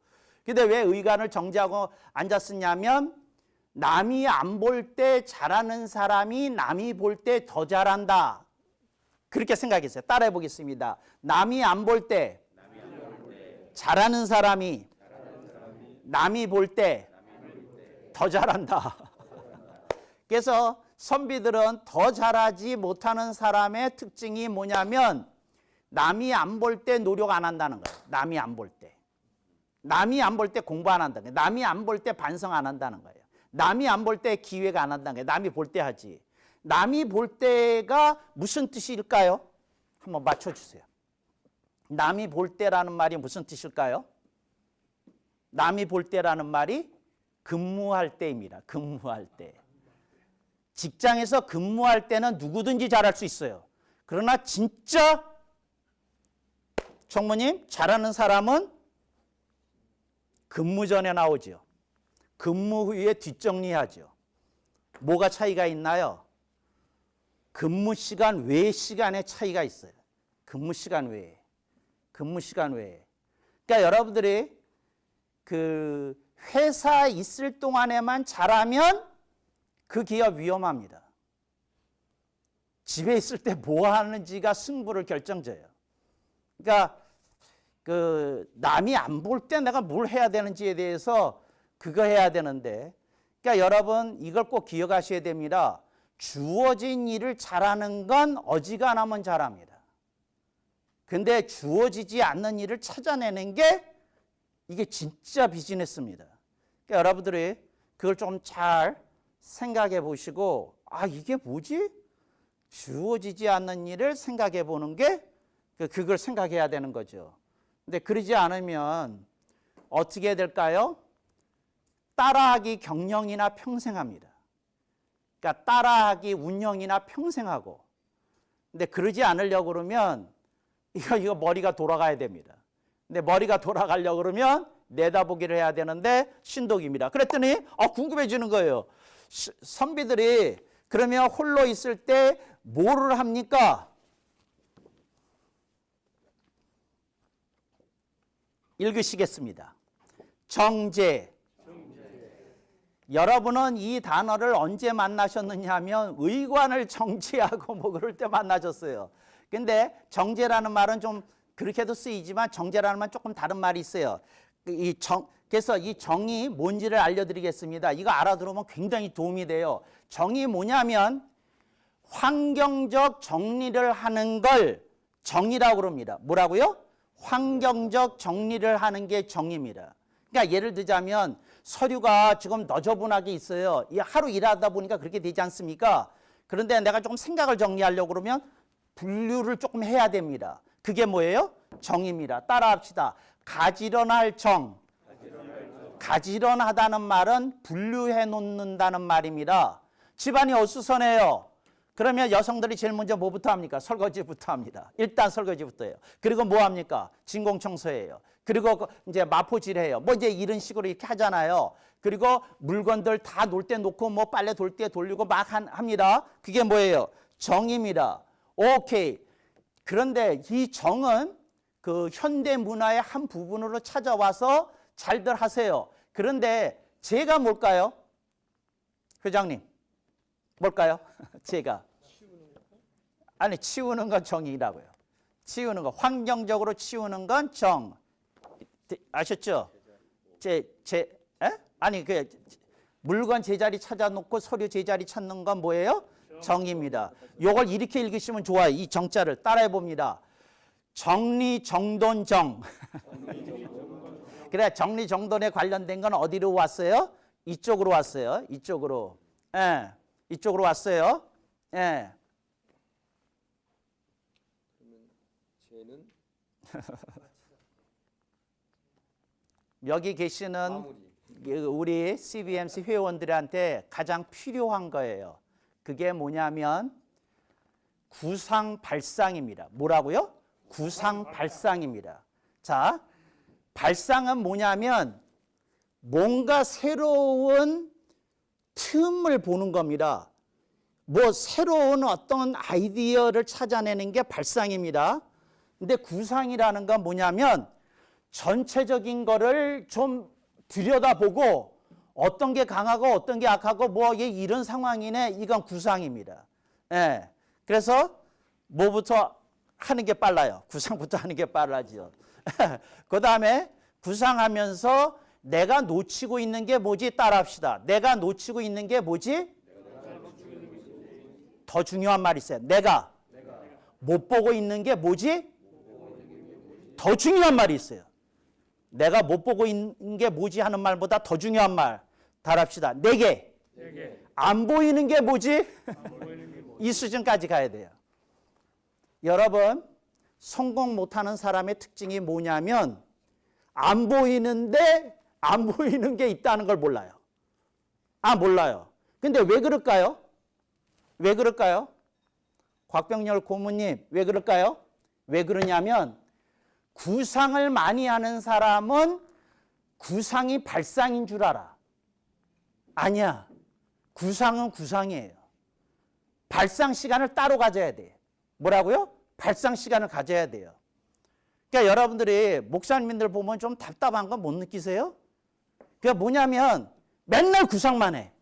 근데 왜 의관을 정지하고 앉았었냐면 남이 안 볼 때 잘하는 사람이 남이 볼 때 더 잘한다. 그렇게 생각했어요. 따라해 보겠습니다. 남이 안 볼 때 잘하는 사람이 남이 볼 때 더 잘한다. 그래서 선비들은 더 잘하지 못하는 사람의 특징이 뭐냐면 남이 안 볼 때 노력 안 한다는 거예요. 남이 안 볼 때. 남이 안 볼 때 공부 안 한다는 거예요. 남이 안 볼 때 반성 안 한다는 거예요. 남이 안 볼 때 기획 안 한다는 거예요. 남이 볼 때 하지. 남이 볼 때가 무슨 뜻일까요? 한번 맞춰주세요. 남이 볼 때라는 말이 무슨 뜻일까요? 남이 볼 때라는 말이 근무할 때입니다. 근무할 때. 직장에서 근무할 때는 누구든지 잘할 수 있어요. 그러나 진짜 총무님 잘하는 사람은 근무 전에 나오죠. 근무 후에 뒷정리하죠. 뭐가 차이가 있나요? 근무 시간 외 시간의 차이가 있어요. 근무 시간 외에. 근무 시간 외에. 그러니까 여러분들이 그 회사에 있을 동안에만 잘하면 그 기업 위험합니다. 집에 있을 때 뭐 하는지가 승부를 결정져요. 그러니까 그 남이 안 볼 때 내가 뭘 해야 되는지에 대해서 그거 해야 되는데, 그러니까 여러분 이걸 꼭 기억하셔야 됩니다. 주어진 일을 잘하는 건 어지간하면 잘합니다. 근데 주어지지 않는 일을 찾아내는 게 이게 진짜 비즈니스입니다. 그러니까 여러분들이 그걸 좀 잘 생각해 보시고, 이게 뭐지? 주어지지 않는 일을 생각해 보는 게 그걸 생각해야 되는 거죠. 근데 그러지 않으면 어떻게 해야 될까요? 따라하기 경영이나 평생 합니다. 그러니까 따라하기 운영이나 평생 하고. 근데 그러지 않으려고 그러면 이거 머리가 돌아가야 됩니다. 근데 머리가 돌아가려고 그러면 내다보기를 해야 되는데 신독입니다. 그랬더니 궁금해지는 거예요. 선비들이 그러면 홀로 있을 때 뭐를 합니까? 읽으시겠습니다. 정제. 여러분은 이 단어를 언제 만나셨느냐 하면 의관을 정지하고 뭐 그럴 때 만나셨어요. 근데 정제라는 말은 좀 그렇게도 쓰이지만 정제라는 말은 조금 다른 말이 있어요. 그래서 이 정이 뭔지를 알려드리겠습니다. 이거 알아들으면 굉장히 도움이 돼요. 정이 뭐냐면 환경적 정리를 하는 걸 정이라고 그럽니다. 뭐라고요? 환경적 정리를 하는 게 정입니다. 그러니까 예를 들자면 서류가 지금 너저분하게 있어요. 하루 일하다 보니까 그렇게 되지 않습니까? 그런데 내가 조금 생각을 정리하려고 그러면 분류를 조금 해야 됩니다. 그게 뭐예요? 정입니다. 따라합시다. 가지런할 정. 가지런하다는 말은 분류해 놓는다는 말입니다. 집안이 어수선해요. 그러면 여성들이 제일 먼저 뭐부터 합니까? 설거지부터 합니다. 일단 설거지부터 해요. 그리고 뭐 합니까? 진공청소해요. 그리고 이제 마포질해요. 뭐 이제 이런 식으로 이렇게 하잖아요. 그리고 물건들 다 놀 때 놓고 뭐 빨래 돌 때 돌리고 막 합니다. 그게 뭐예요? 정입니다. 오케이. 그런데 이 정은 그 현대 문화의 한 부분으로 찾아와서 잘들 하세요. 그런데 제가 뭘까요? 회장님, 뭘까요? 제가 아니 치우는 건 정이라고요. 치우는 거 환경적으로 치우는 건 정. 아셨죠? 아니 그 물건 제자리 찾아놓고 서류 제자리 찾는 건 뭐예요? 정입니다. 요걸 이렇게 읽으시면 좋아요. 이 정자를 따라해 봅니다. 정리정돈정. 그래 정리정돈에 관련된 건 어디로 왔어요? 이쪽으로 왔어요. 이쪽으로. 예. 이쪽으로 왔어요. 예. 그러면 쟤는 여기 계시는 마무리. 우리 CBMC 회원들한테 가장 필요한 거예요. 그게 뭐냐면 구상발상입니다. 뭐라고요? 구상발상입니다. 자, 발상은 뭐냐면 뭔가 새로운 틈을 보는 겁니다. 뭐 새로운 어떤 아이디어를 찾아내는 게 발상입니다. 근데 구상이라는 건 뭐냐면 전체적인 거를 좀 들여다보고 어떤 게 강하고 어떤 게 약하고 뭐 이런 상황이네. 이건 구상입니다. 예. 그래서 뭐부터 하는 게 빨라요. 구상부터 하는 게 빨라지요. 그 다음에 구상하면서 내가 놓치고 있는 게 뭐지? 따라합시다. 내가 놓치고 있는 게 뭐지? 더 중요한 말이 있어요. 내가 못 보고 있는 게 뭐지? 더 중요한 말이 있어요. 내가 못 보고 있는 게 뭐지 하는 말보다 더 중요한 말. 따라합시다. 내게 안 보이는 게 뭐지? 이 수준까지 가야 돼요. 여러분, 성공 못하는 사람의 특징이 뭐냐면 안 보이는데 안 보이는 게 있다는 걸 몰라요. 몰라요. 근데 왜 그럴까요? 왜 그럴까요? 곽병렬 고모님, 왜 그럴까요? 왜 그러냐면 구상을 많이 하는 사람은 구상이 발상인 줄 알아. 아니야. 구상은 구상이에요. 발상 시간을 따로 가져야 돼. 뭐라고요? 발상 시간을 가져야 돼요. 그러니까 여러분들이 목사님들 보면 좀 답답한 건 못 느끼세요? 그게 뭐냐면 맨날 구상만 해.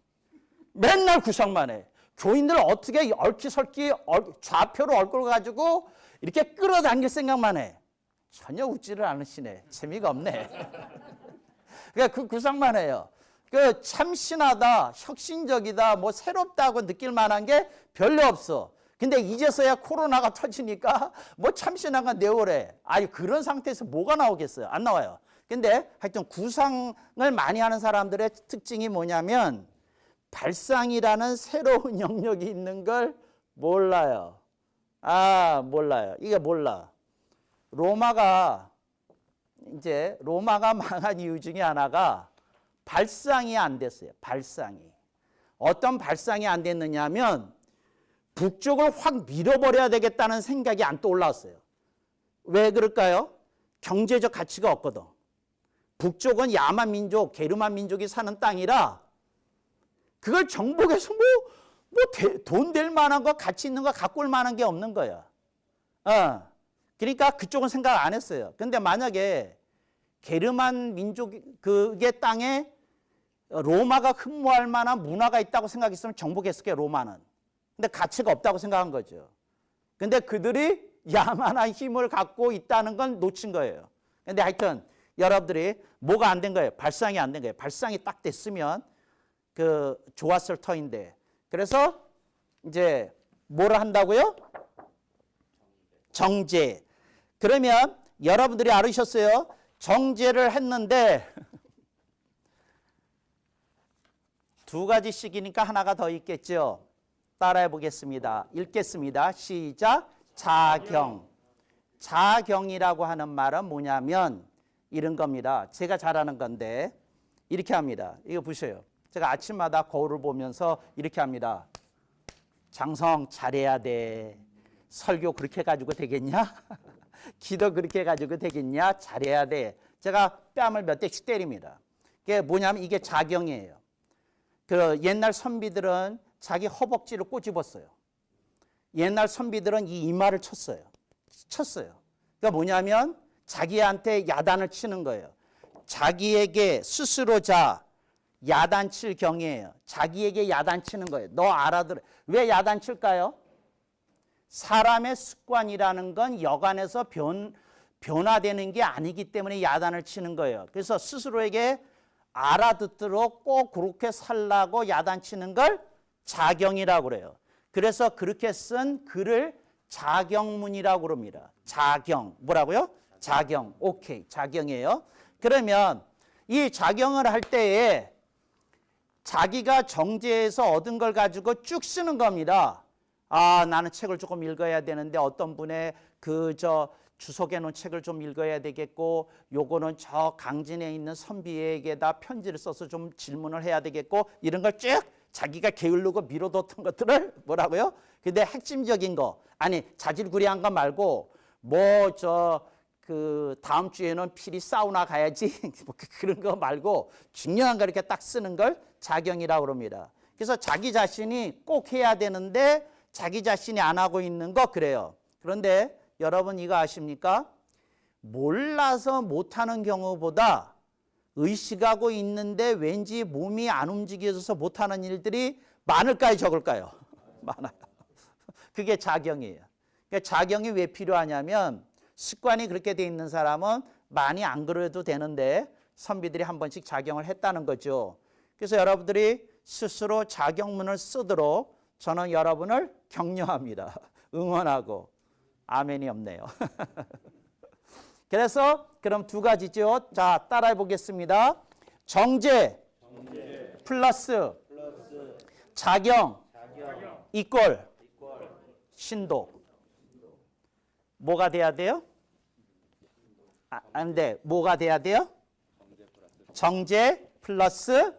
맨날 구상만 해. 교인들 어떻게 얽히설키 좌표로 얼굴 가지고 이렇게 끌어당길 생각만 해. 전혀 웃지를 않으시네. 재미가 없네. 그러니까 그 구상만 해요. 그 참신하다, 혁신적이다, 뭐 새롭다고 느낄 만한 게 별로 없어. 근데 이제서야 코로나가 터지니까 뭐 참신한 건 내오래. 아니 그런 상태에서 뭐가 나오겠어요? 안 나와요. 근데 하여튼 구상을 많이 하는 사람들의 특징이 뭐냐면 발상이라는 새로운 영역이 있는 걸 몰라요. 몰라요. 이게 몰라. 로마가 망한 이유 중에 하나가 발상이 안 됐어요. 발상이. 어떤 발상이 안 됐느냐면 북쪽을 확 밀어버려야 되겠다는 생각이 안 떠올랐어요. 왜 그럴까요? 경제적 가치가 없거든. 북쪽은 야만 민족, 게르만 민족이 사는 땅이라 그걸 정복해서 돈 될 만한 거, 가치 있는 거 갖고 올 만한 게 없는 거야. 그러니까 그쪽은 생각 안 했어요. 근데 만약에 게르만 민족 그게 땅에 로마가 흠모할 만한 문화가 있다고 생각했으면 정복했을 거예요, 로마는. 근데 가치가 없다고 생각한 거죠. 근데 그들이 야만한 힘을 갖고 있다는 건 놓친 거예요. 근데 하여튼 여러분들이 뭐가 안 된 거예요? 발상이 안 된 거예요. 발상이 딱 됐으면 좋았을 터인데. 그래서 이제 뭐를 한다고요? 정제. 그러면 여러분들이 알으셨어요? 정제를 했는데 두 가지씩이니까 하나가 더 있겠죠. 따라해 보겠습니다. 읽겠습니다. 시작. 자경. 자경이라고 하는 말은 뭐냐면 이런 겁니다. 제가 잘하는 건데 이렇게 합니다. 이거 보세요. 제가 아침마다 거울을 보면서 이렇게 합니다. 장성 잘해야 돼. 설교 그렇게 가지고 되겠냐? 기도 그렇게 가지고 되겠냐? 잘해야 돼. 제가 뺨을 몇 대씩 때립니다. 그게 뭐냐면 이게 자경이에요. 그 옛날 선비들은 자기 허벅지를 꼬집었어요. 옛날 선비들은 이 이마를 쳤어요. 그러니까 뭐냐면 자기한테 야단을 치는 거예요. 자기에게 스스로 야단칠 경이에요. 자기에게 야단치는 거예요. 너 알아들어. 왜 야단칠까요? 사람의 습관이라는 건 여간에서 변화되는 게 아니기 때문에 야단을 치는 거예요. 그래서 스스로에게 알아듣도록 꼭 그렇게 살라고 야단치는 걸 자경이라고 그래요. 그래서 그렇게 쓴 글을 자경문이라고 그럽니다. 자경. 뭐라고요? 자경. 오케이. 자경이에요. 그러면 이 자경을 할 때에 자기가 정제해서 얻은 걸 가지고 쭉 쓰는 겁니다. 아, 나는 책을 조금 읽어야 되는데 어떤 분의 주석해 놓은 책을 좀 읽어야 되겠고, 요거는 저 강진에 있는 선비에게다 편지를 써서 좀 질문을 해야 되겠고, 이런 걸 쭉 자기가 게으르고 미뤄뒀던 것들을 뭐라고요? 근데 핵심적인 거, 아니 자질구레한 거 말고 다음 주에는 필히 사우나 가야지 뭐 그런 거 말고 중요한 거 이렇게 딱 쓰는 걸 자경이라고 그럽니다. 그래서 자기 자신이 꼭 해야 되는데 자기 자신이 안 하고 있는 거 그래요. 그런데 여러분 이거 아십니까? 몰라서 못하는 경우보다 의식하고 있는데 왠지 몸이 안 움직여져서 못하는 일들이 많을까요, 적을까요? 많아요. 그게 자경이에요. 그러니까 자경이 왜 필요하냐면 습관이 그렇게 돼 있는 사람은 많이 안 그래도 되는데 선비들이 한 번씩 자경을 했다는 거죠. 그래서 여러분들이 스스로 자경문을 쓰도록 저는 여러분을 격려합니다. 응원하고. 아멘이 없네요. 그래서 그럼 두 가지죠. 자, 따라해 보겠습니다. 정제 플러스 자경 이꼴 신도. 뭐가 돼야 돼요? 안 돼. 뭐가 돼야 돼요? 정제 플러스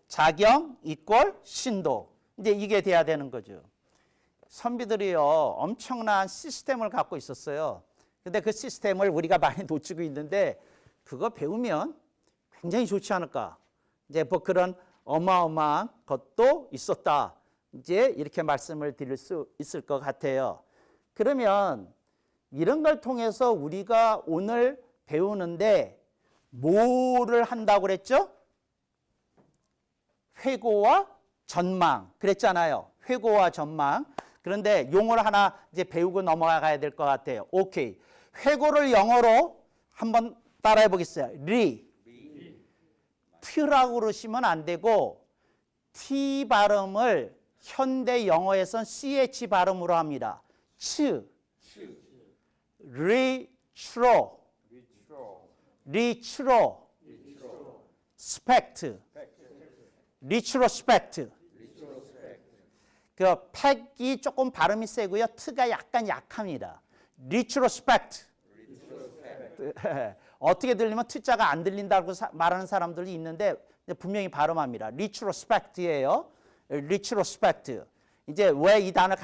자경 이꼴 신도. 이제 이게 돼야 되는 거죠. 선비들이요, 엄청난 시스템을 갖고 있었어요. 근데 그 시스템을 우리가 많이 놓치고 있는데 그거 배우면 굉장히 좋지 않을까. 이제 뭐 그런 어마어마한 것도 있었다. 이제 이렇게 말씀을 드릴 수 있을 것 같아요. 그러면 이런 걸 통해서 우리가 오늘 배우는데 뭐를 한다고 그랬죠? 회고와 전망. 그랬잖아요. 회고와 전망. 그런데 용어를 하나 이제 배우고 넘어가야 될 것 같아요. 오케이. 회고를 영어로 한번 따라해 보겠어요. 트라고 그러시면 안 되고 T 발음을 현대 영어에선 CH 발음으로 합니다. 리트로스펙트. 그 팩이 조금 발음이 세고요. 트가 약간 약합니다. 리트로스펙트. 어떻게 들리면 트자가 안 들린다고 말하는 사람들이 있는데 분명히 발음합니다. 리트로스펙트예요. 리트로스펙트. 이제 왜 이 단어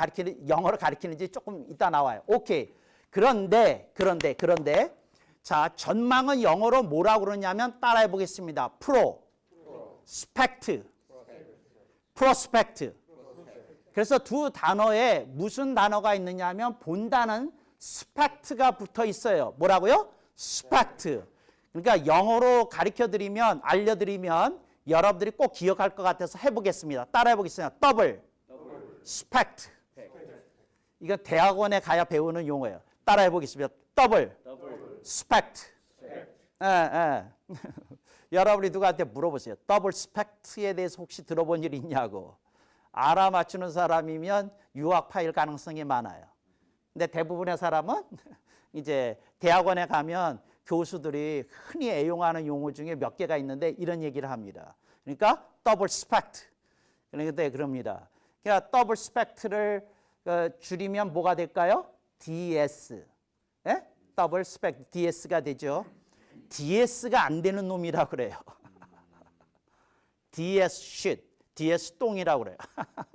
영어를 가리키는지 조금 이따 나와요. 오케이. 그런데 자, 전망은 영어로 뭐라고 그러냐면 따라해 보겠습니다. 프로스펙트. 그래서 두 단어에 무슨 단어가 있느냐 하면 본다는 스펙트가 붙어 있어요. 뭐라고요? 스펙트. 그러니까 영어로 가르쳐드리면, 알려드리면 여러분들이 꼭 기억할 것 같아서 해보겠습니다. 따라해 보겠습니다. 더블 스펙트. 이건 대학원에 가야 배우는 용어예요. 따라해 보겠습니다. 더블 스펙트. 여러분이 누구한테 물어보세요. 더블 스펙트에 대해서 혹시 들어본 일 있냐고. 알아맞추는 사람이면 유학 파일 가능성이 많아요. 근데 대부분의 사람은 이제 대학원에 가면 교수들이 흔히 애용하는 용어 중에 몇 개가 있는데 이런 얘기를 합니다. 그러니까 더블 스펙트. 그런데 그럽니다. 그러니까 더블 스펙트를 줄이면 뭐가 될까요? DS. 예? 더블 스펙트 DS가 되죠. DS가 안 되는 놈이라고 그래요. DS shit. DS 똥이라고 그래요.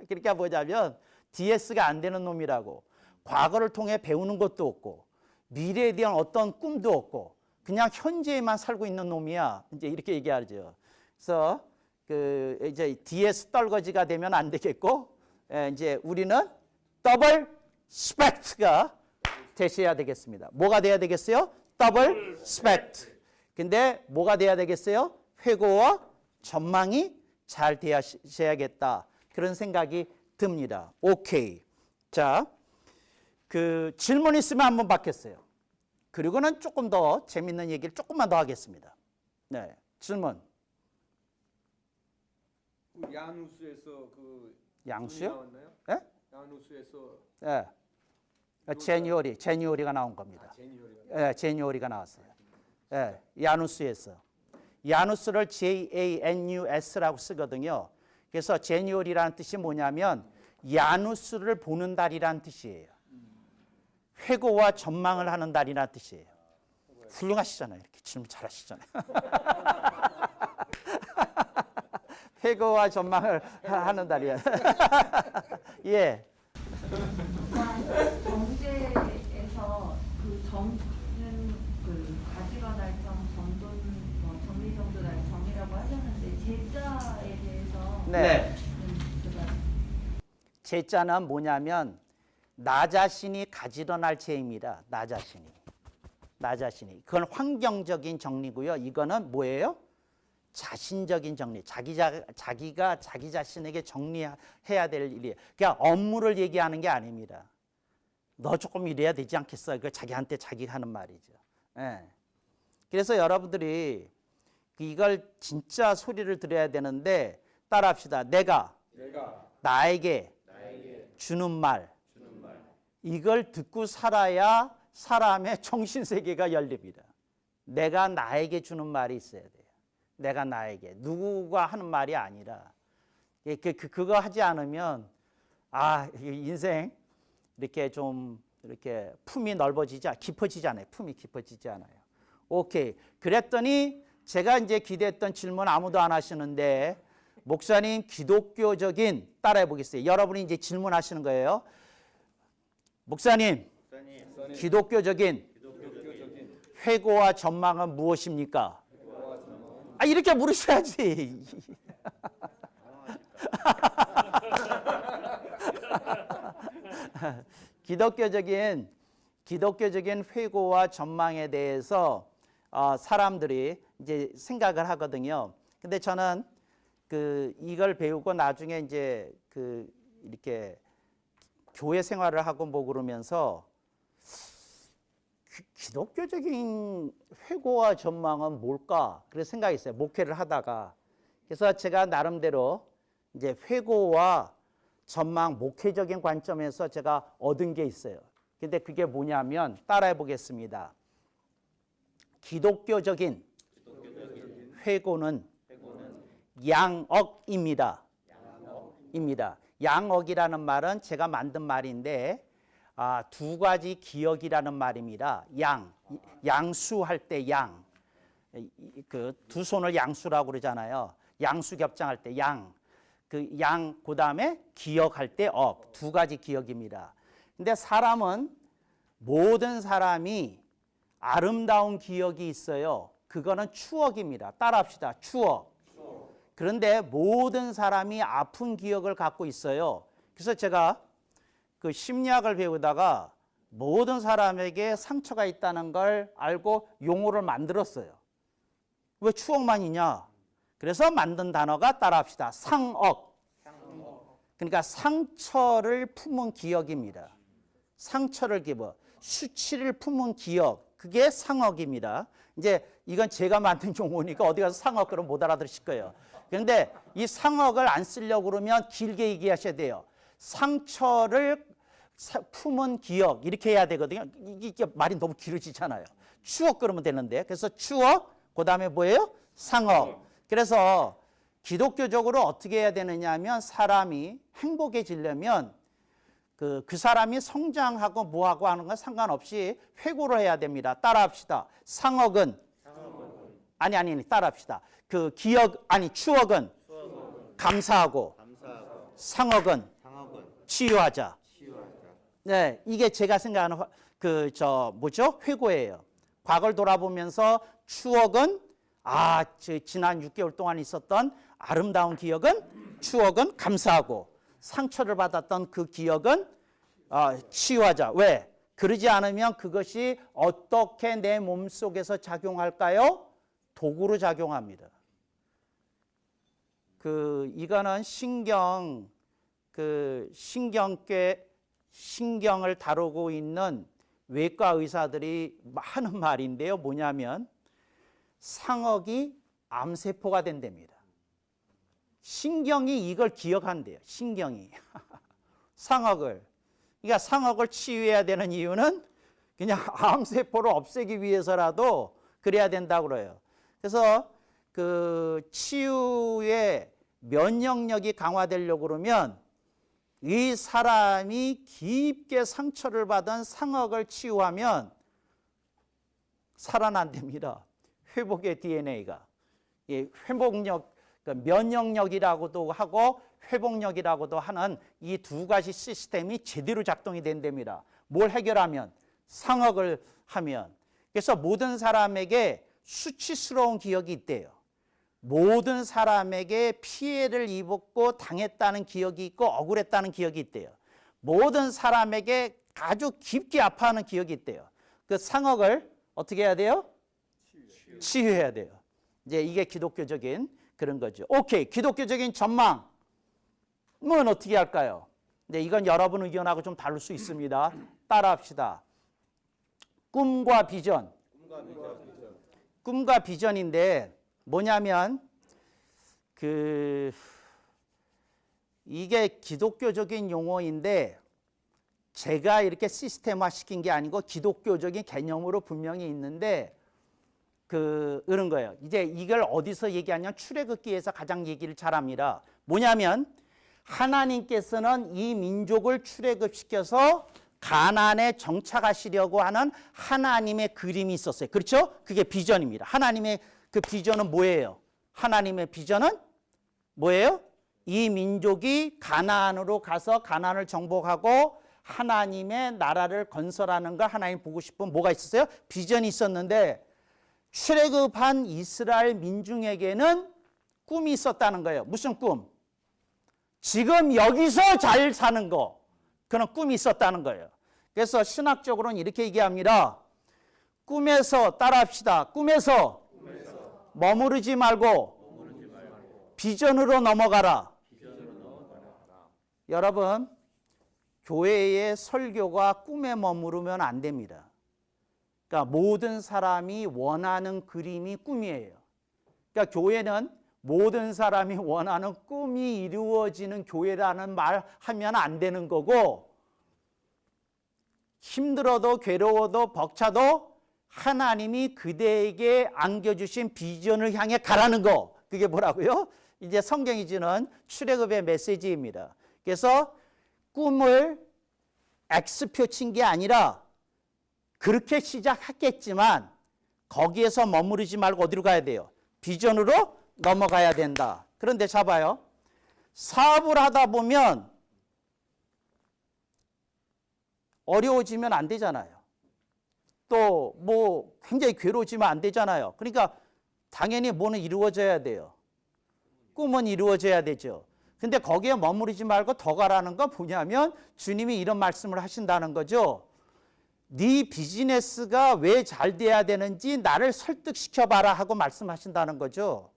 그러니까 뭐냐면 DS가 안 되는 놈이라고. 과거를 통해 배우는 것도 없고 미래에 대한 어떤 꿈도 없고 그냥 현재에만 살고 있는 놈이야. 이제 이렇게 얘기하죠. 그래서 이제 DS 떨거지가 되면 안 되겠고 이제 우리는 더블 스펙트가 되셔야 되겠습니다. 뭐가 돼야 되겠어요? 더블 스펙트. 근데 뭐가 돼야 되겠어요? 회고와 전망이 잘 되셔야겠다. 그런 생각이 듭니다. 오케이. 자, 그 질문 있으면 한번 받겠어요. 그리고는 조금 더 재밌는 얘기를 조금만 더 하겠습니다. 네, 질문. 그 야누스에서 그 양수요? 나왔나요? 예? 야누스에서 예. 제니오리가 나온 겁니다. 제니얼이가 예, 제니오리가 나왔어요. 예, 야누스에서. 야누스를 JANUS라고 쓰거든요. 그래서 제니오리라는 뜻이 뭐냐면 야누스를 보는 달이라는 뜻이에요. 회고와 전망을 하는 달이라는 뜻이에요. 훌륭하시잖아요. 이렇게 질문 잘하시잖아요. 회고와 전망을 하는 달이야. 예. 정제에서 그 정은 그 가지가 달성 정돈 뭐 정리정도 달성이라고 하셨는데 제자에 대해서 네. 제가 제자는 뭐냐면 나 자신이 가지런할 죄입니다. 나 자신이. 그건 환경적인 정리고요. 이거는 뭐예요? 자신적인 정리. 자기가 자기 자신에게 정리해야 될 일이에요. 그러니까 업무를 얘기하는 게 아닙니다. 너 조금 이래야 되지 않겠어? 그 자기한테 자기가 하는 말이죠. 예. 그래서 여러분들이 이걸 진짜 소리를 들어야 되는데 따라합시다. 내가 나에게 주는 말. 이걸 듣고 살아야 사람의 정신세계가 열립니다. 내가 나에게 주는 말이 있어야 돼요. 내가 나에게. 누구가 하는 말이 아니라. 그거 하지 않으면, 인생 이렇게 좀, 이렇게 품이 깊어지지 않아요. 품이 깊어지지 않아요. 오케이. 그랬더니 제가 이제 기대했던 질문 아무도 안 하시는데, 목사님 기독교적인, 따라해 보겠어요. 여러분이 이제 질문하시는 거예요. 목사님, 기독교적인 회고와 전망은 무엇입니까? 이렇게 물으셔야지. 기독교적인 회고와 전망에 대해서 사람들이 이제 생각을 하거든요. 근데 저는 이걸 배우고 나중에 이제 이렇게 교회 생활을 하고 뭐 그러면서 기독교적인 회고와 전망은 뭘까? 그래서 생각했어요. 목회를 하다가. 그래서 제가 나름대로 이제 회고와 전망 목회적인 관점에서 제가 얻은 게 있어요. 근데 그게 뭐냐면 따라해 보겠습니다. 기독교적인 회고는 양억입니다. 양억이라는 말은 제가 만든 말인데 두 가지 기억이라는 말입니다. 양수할 때 양. 두 손을 양수라고 그러잖아요. 양수 겹장할 때 양. 그다음에 기억할 때 억. 두 가지 기억입니다. 근데 모든 사람이 아름다운 기억이 있어요. 그거는 추억입니다. 따라합시다. 추억. 그런데 모든 사람이 아픈 기억을 갖고 있어요. 그래서 제가 심리학을 배우다가 모든 사람에게 상처가 있다는 걸 알고 용어를 만들었어요. 왜 추억만 있냐? 그래서 만든 단어가 따라합시다. 상억. 그러니까 상처를 품은 기억입니다. 수치를 품은 기억. 그게 상억입니다. 이제 이건 제가 만든 용어니까 어디 가서 상억 그러면 못 알아들으실 거예요. 그런데 이 상억을 안 쓰려고 그러면 길게 얘기하셔야 돼요. 상처를 품은 기억 이렇게 해야 되거든요. 이게 말이 너무 길어지잖아요. 추억 그러면 되는데 그래서 추억 그다음에 뭐예요? 상억. 그래서 기독교적으로 어떻게 해야 되느냐 하면 사람이 행복해지려면 그 사람이 성장하고 뭐하고 하는 건 상관없이 회고를 해야 됩니다. 따라합시다. 상억은 따라합시다. 추억은 감사하고 상억은 치유하자. 네, 이게 제가 생각하는 회고예요. 과거를 돌아보면서 추억은 지난 6개월 동안 있었던 아름다운 추억은 감사하고 상처를 받았던 그 기억은 치유하자. 왜? 그러지 않으면 그것이 어떻게 내 몸속에서 작용할까요? 도구로 작용합니다. 이거는 신경계 신경을 다루고 있는 외과 의사들이 하는 말인데요. 뭐냐면 상억이 암세포가 된답니다. 신경이 이걸 기억한대요. 신경이. 상억을. 그러니까 상억을 치유해야 되는 이유는 그냥 암세포를 없애기 위해서라도 그래야 된다고 그래요. 그래서 그 치유의 면역력이 강화되려고 그러면 이 사람이 깊게 상처를 받은 상억을 치유하면 살아난답니다. 회복의 DNA가. 이 회복력, 그러니까 면역력이라고도 하고 회복력이라고도 하는 이 두 가지 시스템이 제대로 작동이 된답니다. 뭘 해결하면? 상억을 하면. 그래서 모든 사람에게 수치스러운 기억이 있대요. 모든 사람에게 피해를 입었고 당했다는 기억이 있고 억울했다는 기억이 있대요. 모든 사람에게 아주 깊게 아파하는 기억이 있대요. 그 상억을 어떻게 해야 돼요? 치유해야 돼요. 이제 이게 기독교적인 그런 거죠. 오케이. 기독교적인 전망은 어떻게 할까요? 근데 이건 여러분 의견하고 좀 다를 수 있습니다. 따라합시다. 꿈과 비전. 꿈과 비전인데 뭐냐면 이게 기독교적인 용어인데 제가 이렇게 시스템화 시킨 게 아니고 기독교적인 개념으로 분명히 있는데 그런 거예요. 이제 이걸 어디서 얘기하냐면 출애굽기에서 가장 얘기를 잘합니다. 뭐냐면 하나님께서는 이 민족을 출애굽시켜서 가나안에 정착하시려고 하는 하나님의 그림이 있었어요. 그렇죠? 그게 비전입니다. 하나님의 그 비전은 뭐예요? 하나님의 비전은 뭐예요? 이 민족이 가나안으로 가서 가나안을 정복하고 하나님의 나라를 건설하는 걸 하나님 보고 싶은 뭐가 있었어요? 비전이 있었는데 출애굽한 이스라엘 민중에게는 꿈이 있었다는 거예요. 무슨 꿈? 지금 여기서 잘 사는 거. 그런 꿈이 있었다는 거예요. 그래서 신학적으로는 이렇게 얘기합니다. 꿈에서 따라합시다. 꿈에서 머무르지 말고 비전으로 넘어가라. 여러분, 교회의 설교가 꿈에 머무르면 안 됩니다. 그러니까 모든 사람이 원하는 그림이 꿈이에요. 그러니까 교회는 모든 사람이 원하는 꿈이 이루어지는 교회라는 말 하면 안 되는 거고 힘들어도 괴로워도 벅차도 하나님이 그대에게 안겨주신 비전을 향해 가라는 거. 그게 뭐라고요? 이제 성경이 주는 출애굽의 메시지입니다. 그래서 꿈을 X표 친 게 아니라 그렇게 시작했겠지만 거기에서 머무르지 말고 어디로 가야 돼요? 비전으로 넘어가야 된다. 그런데 잡아요. 사업을 하다 보면 어려워지면 안 되잖아요. 또 뭐 굉장히 괴로워지면 안 되잖아요. 그러니까 당연히 뭐는 이루어져야 돼요. 꿈은 이루어져야 되죠. 근데 거기에 머무르지 말고 더 가라는 건 뭐냐면 주님이 이런 말씀을 하신다는 거죠. 네 비즈니스가 왜 잘 돼야 되는지 나를 설득시켜봐라 하고 말씀하신다는 거죠.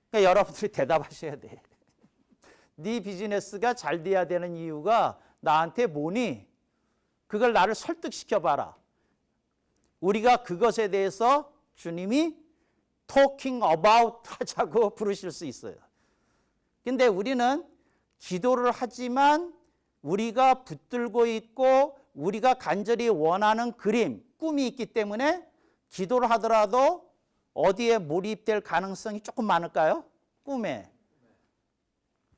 그러니까 여러분들이 대답하셔야 돼. 네 비즈니스가 잘 돼야 되는 이유가 나한테 뭐니? 그걸 나를 설득시켜봐라. 우리가 그것에 대해서 주님이 talking about 하자고 부르실 수 있어요. 근데 우리는 기도를 하지만 우리가 붙들고 있고 우리가 간절히 원하는 그림, 꿈이 있기 때문에 기도를 하더라도 어디에 몰입될 가능성이 조금 많을까요? 꿈에.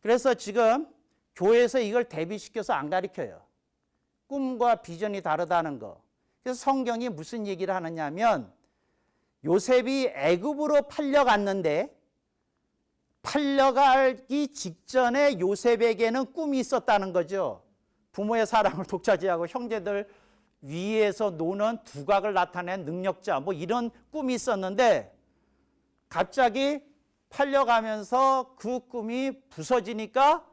그래서 지금 교회에서 이걸 대비시켜서 안 가르쳐요. 꿈과 비전이 다르다는 거. 그래서 성경이 무슨 얘기를 하느냐면 요셉이 애굽으로 팔려갔는데 팔려가기 직전에 요셉에게는 꿈이 있었다는 거죠. 부모의 사랑을 독차지하고 형제들 위에서 노는 두각을 나타낸 능력자 뭐 이런 꿈이 있었는데 갑자기 팔려가면서 그 꿈이 부서지니까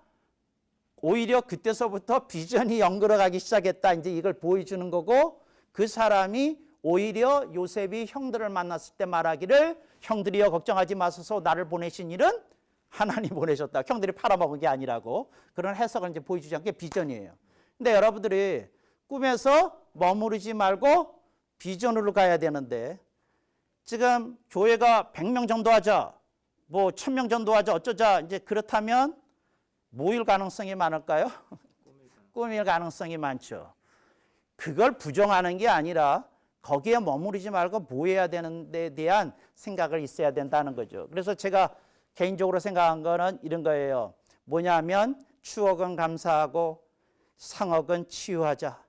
오히려 그때서부터 비전이 연결어가기 시작했다. 이제 이걸 보여주는 거고 그 사람이 오히려 요셉이 형들을 만났을 때 말하기를 형들이여 걱정하지 마소서 나를 보내신 일은 하나님 보내셨다. 형들이 팔아먹은 게 아니라고 그런 해석을 이제 보여주지 않게 비전이에요. 근데 여러분들이 꿈에서 머무르지 말고 비전으로 가야 되는데 지금 교회가 100명 정도 하자, 뭐 1000명 정도 하자, 어쩌자 이제 그렇다면 뭐일 가능성이 많을까요? 꿈일 가능성이 많죠. 그걸 부정하는 게 아니라 거기에 머무르지 말고 뭐 해야 되는데 대한 생각을 있어야 된다는 거죠. 그래서 제가 개인적으로 생각한 거는 이런 거예요. 뭐냐면 추억은 감사하고 상억은 치유하자.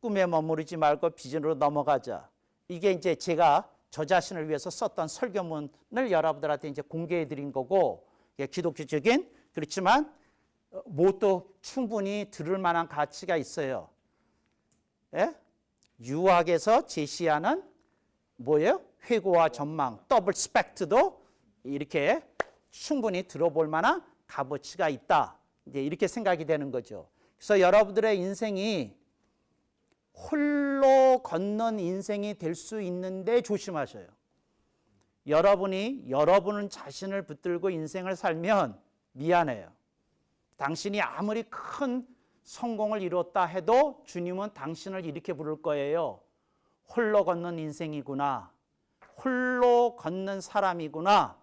꿈에 머무르지 말고 비전으로 넘어가자. 이게 이제 제가 저 자신을 위해서 썼던 설교문을 여러분들한테 이제 공개해 드린 거고, 기독교적인 그렇지만 뭣도 충분히 들을 만한 가치가 있어요. 예? 유학에서 제시하는 뭐예요? 회고와 전망, 더블 스펙트도 이렇게 충분히 들어볼 만한 값어치가 있다. 이제 이렇게 생각이 되는 거죠. 그래서 여러분들의 인생이 홀로 걷는 인생이 될 수 있는데 조심하셔요. 여러분은 자신을 붙들고 인생을 살면 미안해요. 당신이 아무리 큰 성공을 이뤘다 해도 주님은 당신을 이렇게 부를 거예요. 홀로 걷는 인생이구나. 홀로 걷는 사람이구나.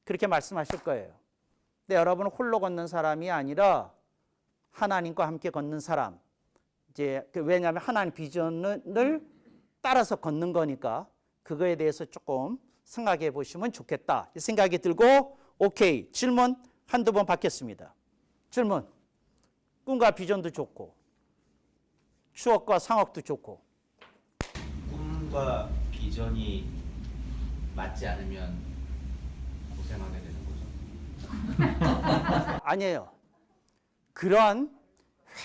그렇게 말씀하실 거예요. 근데 여러분은 홀로 걷는 사람이 아니라 하나님과 함께 걷는 사람. 이제 왜냐하면 하나님 비전을 따라서 걷는 거니까 그거에 대해서 조금 생각해 보시면 좋겠다. 생각이 들고 오케이. 질문 한두 번 받겠습니다. 질문. 꿈과 비전도 좋고 추억과 상억도 좋고 꿈과 비전이 맞지 않으면 고생하게 되는 거죠. 아니에요. 그런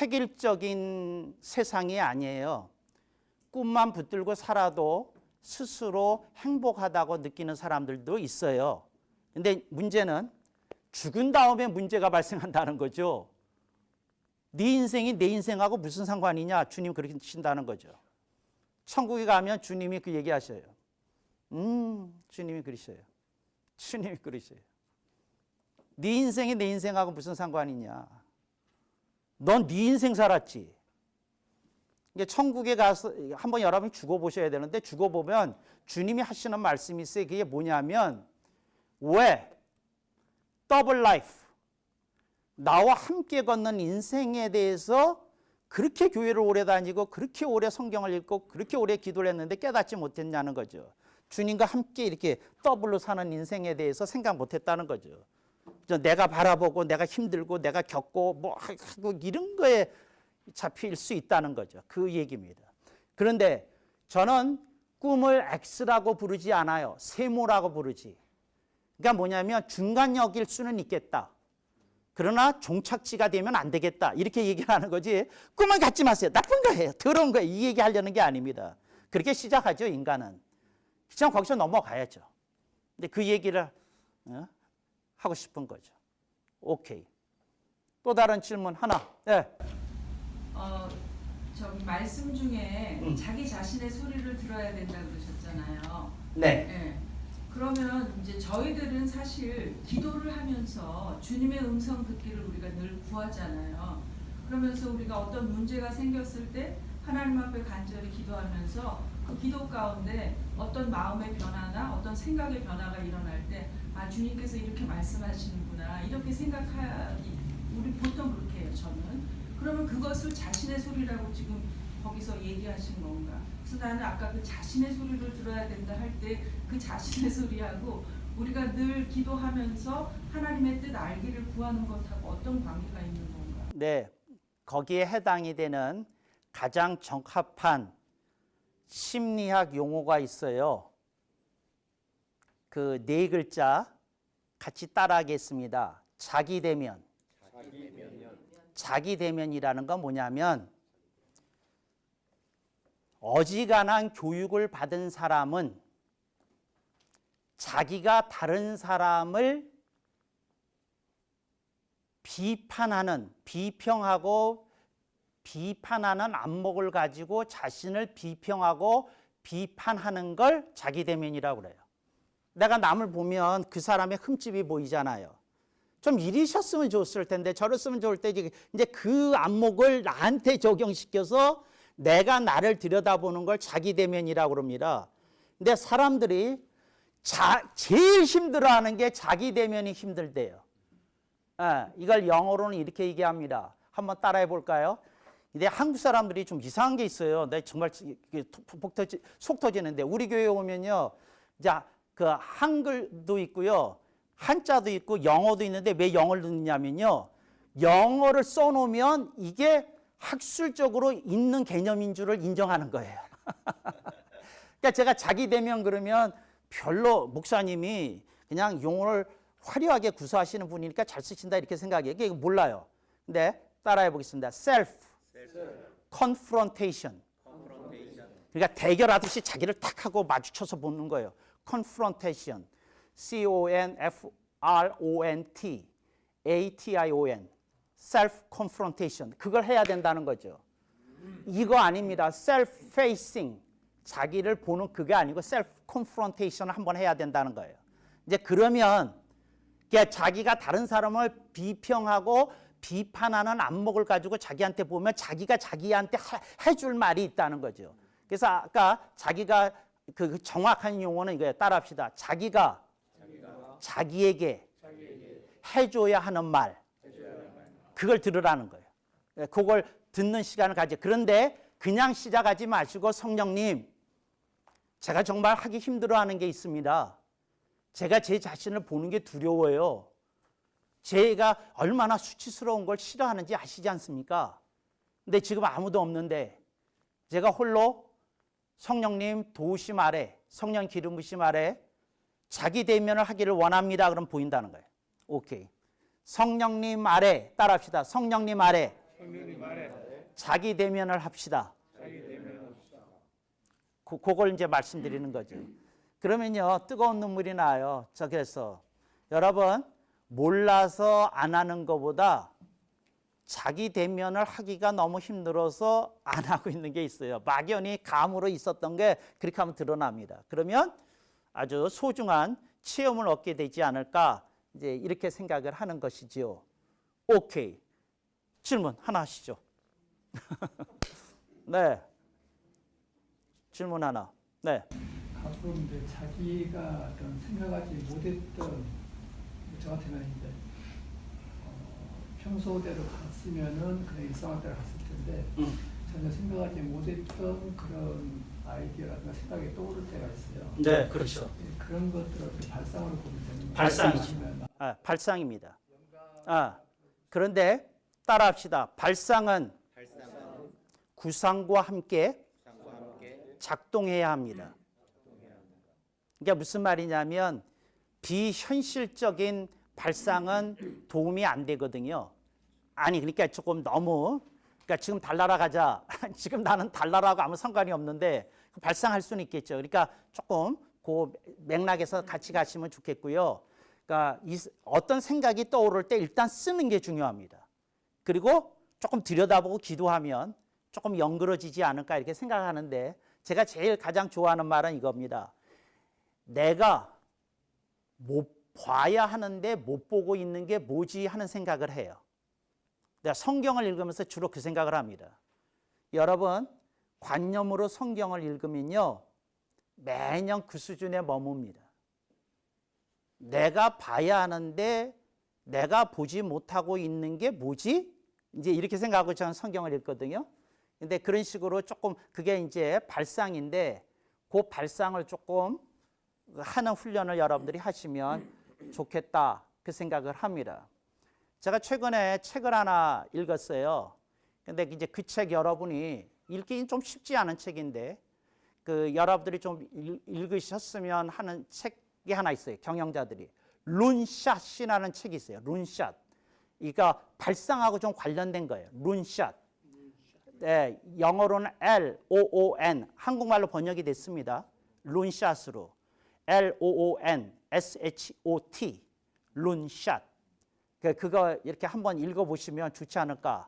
획일적인 세상이 아니에요. 꿈만 붙들고 살아도 스스로 행복하다고 느끼는 사람들도 있어요. 근데 문제는 죽은 다음에 문제가 발생한다는 거죠. 네 인생이 내 인생하고 무슨 상관이냐? 주님 그렇게 하신다는 거죠. 천국에 가면 주님이 그 얘기하셔요. 주님이 그러셔요. 주님이 그러셔요. 네 인생이 내 인생하고 무슨 상관이냐? 넌 네 인생 살았지. 이게 천국에 가서 한번 여러분이 죽어보셔야 되는데 죽어보면 주님이 하시는 말씀이 있어요. 그게 뭐냐면 왜? 더블 라이프. 나와 함께 걷는 인생에 대해서 그렇게 교회를 오래 다니고 그렇게 오래 성경을 읽고 그렇게 오래 기도를 했는데 깨닫지 못했냐는 거죠. 주님과 함께 이렇게 더블로 사는 인생에 대해서 생각 못했다는 거죠. 내가 바라보고 내가 힘들고 내가 겪고 뭐 하고 이런 거에 잡힐 수 있다는 거죠. 그 얘기입니다. 그런데 저는 꿈을 X라고 부르지 않아요. 세모라고 부르지. 그러니까 뭐냐면 중간역일 수는 있겠다. 그러나 종착지가 되면 안 되겠다. 이렇게 얘기를 하는 거지. 꿈은 갖지 마세요. 나쁜 거예요. 더러운 거예요. 이 얘기 하려는 게 아닙니다. 그렇게 시작하죠, 인간은. 그냥 거기서 넘어가야죠. 근데 그 얘기를 하고 싶은 거죠. 오케이. 또 다른 질문 하나. 네. 저기 말씀 중에 자기 자신의 소리를 들어야 된다고 그러셨잖아요. 네. 네. 그러면 이제 저희들은 사실 기도를 하면서 주님의 음성 듣기를 우리가 늘 구하잖아요. 그러면서 우리가 어떤 문제가 생겼을 때 하나님 앞에 간절히 기도하면서 그 기도 가운데 어떤 마음의 변화나 어떤 생각의 변화가 일어날 때 아, 주님께서 이렇게 말씀하시는구나 이렇게 생각하기 우리 보통 그렇게 해요. 저는. 그러면 그것을 자신의 소리라고 지금 거기서 얘기하신 건가? 그래서 나는 아까 그 자신의 소리를 들어야 된다 할 때 그 자신의 소리하고 우리가 늘 기도하면서 하나님의 뜻 알기를 구하는 것하고 어떤 관계가 있는 건가? 네. 거기에 해당이 되는 가장 적합한 심리학 용어가 있어요. 그 네 글자 같이 따라하겠습니다. 자기 대면. 자기 대면이라는 건 뭐냐면 어지간한 교육을 받은 사람은 자기가 다른 사람을 비평하고 비판하는 안목을 가지고 자신을 비평하고 비판하는 걸 자기 대면이라고 그래요. 내가 남을 보면 그 사람의 흠집이 보이잖아요. 좀 이리셨으면 좋았을 텐데 저랬으면 좋을 때 이제 그 안목을 나한테 적용시켜서 내가 나를 들여다보는 걸 자기 대면이라고 그럽니다. 근데 사람들이 제일 힘들어하는 게 자기 대면이 힘들대요. 이걸 영어로는 이렇게 얘기합니다. 한번 따라해 볼까요? 근데 한국 사람들이 좀 이상한 게 있어요. 내 정말 속 터지는데 우리 교회 오면요, 자, 그 한글도 있고요, 한자도 있고 영어도 있는데 왜 영어를 넣느냐면요, 영어를 써놓으면 이게 학술적으로 있는 개념인 줄을 인정하는 거예요. 그러니까 제가 자기 대면 그러면 별로 목사님이 그냥 용어를 화려하게 구사하시는 분이니까 잘 쓰신다 이렇게 생각해요. 이게 몰라요. 근데 따라해 보겠습니다. self confrontation. 그러니까 대결하듯이 자기를 탁 하고 마주쳐서 보는 거예요. confrontation. C-O-N-F-R-O-N-T-A-T-I-O-N. self confrontation. 그걸 해야 된다는 거죠. 이거 아닙니다. self facing. 자기를 보는 그게 아니고 self confrontation을 한번 해야 된다는 거예요. 이제 그러면 자기가 다른 사람을 비평하고 비판하는 안목을 가지고 자기한테 보면 자기가 자기한테 해줄 말이 있다는 거죠. 그래서 아까 자기가 그 정확한 용어는 이거예요. 따라합시다. 자기가 자기에게 해줘야 하는 말. 그걸 들으라는 거예요. 그걸 듣는 시간을 가져. 그런데 그냥 시작하지 마시고 성령님, 제가 정말 하기 힘들어하는 게 있습니다. 제가 제 자신을 보는 게 두려워요. 제가 얼마나 수치스러운 걸 싫어하는지 아시지 않습니까? 근데 지금 아무도 없는데 제가 홀로 성령님 도우심 아래, 성령 기름 부심 아래 자기 대면을 하기를 원합니다. 그럼 보인다는 거예요. 오케이. 성령님 아래, 따라합시다. 성령님 아래 자기 대면을 합시다. 그걸 이제 말씀드리는 거죠. 그러면요, 뜨거운 눈물이 나요. 저 그래서 여러분, 몰라서 안 하는 것보다 자기 대면을 하기가 너무 힘들어서 안 하고 있는 게 있어요. 막연히 감으로 있었던 게 그렇게 하면 드러납니다. 그러면 아주 소중한 체험을 얻게 되지 않을까, 이제 이렇게 생각을 하는 것이지요. 오케이. 질문 하나 하시죠. 네. 질문 하나. 네. 가끔 이제 자기가 어떤 생각하지 못했던, 저 같으면 이제 평소대로 갔으면은 그냥 일상을 따라 갔을 텐데 전혀 생각하지 못했던 그런 아이디어라든가 생각이 떠오를 때가 있어요. 네, 그렇죠. 그런 것들을 발상으로 보면 되는 거예요. 발상이죠. 발상입니다. 그런데 따라합시다. 발상은 구상과 함께 작동해야 합니다. 그러니까 무슨 말이냐면 비현실적인 발상은 도움이 안 되거든요. 아니 그러니까 조금 너무, 그러니까 지금 달나라 가자. 지금 나는 달나라하고 아무 상관이 없는데 발상할 수는 있겠죠. 그러니까 조금 그 맥락에서 같이 가시면 좋겠고요. 그러니까 어떤 생각이 떠오를 때 일단 쓰는 게 중요합니다. 그리고 조금 들여다보고 기도하면 조금 연그러지지 않을까 이렇게 생각하는데, 제가 제일 가장 좋아하는 말은 이겁니다. 내가 못 봐야 하는데 못 보고 있는 게 뭐지 하는 생각을 해요. 내가 성경을 읽으면서 주로 그 생각을 합니다. 여러분, 관념으로 성경을 읽으면요, 매년 그 수준에 머뭅니다. 내가 봐야 하는데 내가 보지 못하고 있는 게 뭐지? 이제 이렇게 생각하고 저는 성경을 읽거든요. 근데 그런 식으로 조금 그게 이제 발상인데, 그 발상을 조금 하는 훈련을 여러분들이 하시면 좋겠다, 그 생각을 합니다. 제가 최근에 책을 하나 읽었어요. 근데 이제 그 책 여러분이 읽기는 좀 쉽지 않은 책인데, 그 여러분들이 좀 읽으셨으면 하는 책이 하나 있어요. 경영자들이. 룬샷이라는 책이 있어요. 룬샷. 그러니까 발상하고 좀 관련된 거예요. 룬샷. 네, 영어로는 L-O-O-N, 한국말로 번역이 됐습니다. 룬샷으로. L-O-O-N-S-H-O-T. 룬샷. 그거 이렇게 한번 읽어보시면 좋지 않을까.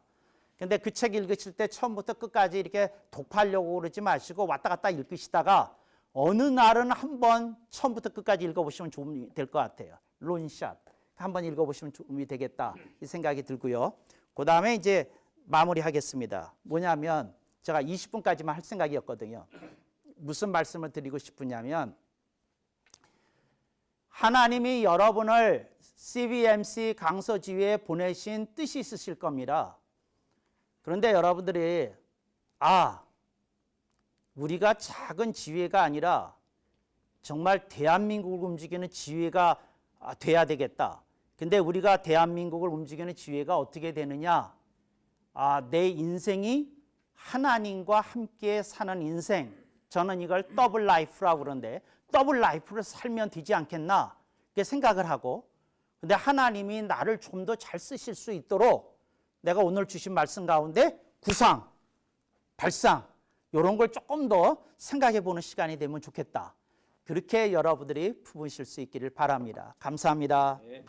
근데 그 책 읽으실 때 처음부터 끝까지 이렇게 독파하려고 그러지 마시고 왔다 갔다 읽으시다가 어느 날은 한번 처음부터 끝까지 읽어보시면 될 것 같아요. 룬샷. 한번 읽어보시면 도움이 되겠다 이 생각이 들고요. 그 다음에 이제 마무리하겠습니다. 뭐냐면 제가 20분까지만 할 생각이었거든요. 무슨 말씀을 드리고 싶으냐면 하나님이 여러분을 CBMC 강서지회에 보내신 뜻이 있으실 겁니다. 그런데 여러분들이 우리가 작은 지회가 아니라 정말 대한민국을 움직이는 지회가 돼야 되겠다. 근데 우리가 대한민국을 움직이는 지회가 어떻게 되느냐? 내 인생이 하나님과 함께 사는 인생. 저는 이걸 더블 라이프라고 그러는데 더블 라이프를 살면 되지 않겠나? 이렇게 생각을 하고 근데 하나님이 나를 좀 더 잘 쓰실 수 있도록 내가 오늘 주신 말씀 가운데 구상, 발상 이런 걸 조금 더 생각해 보는 시간이 되면 좋겠다. 그렇게 여러분들이 품으실 수 있기를 바랍니다. 감사합니다. 네.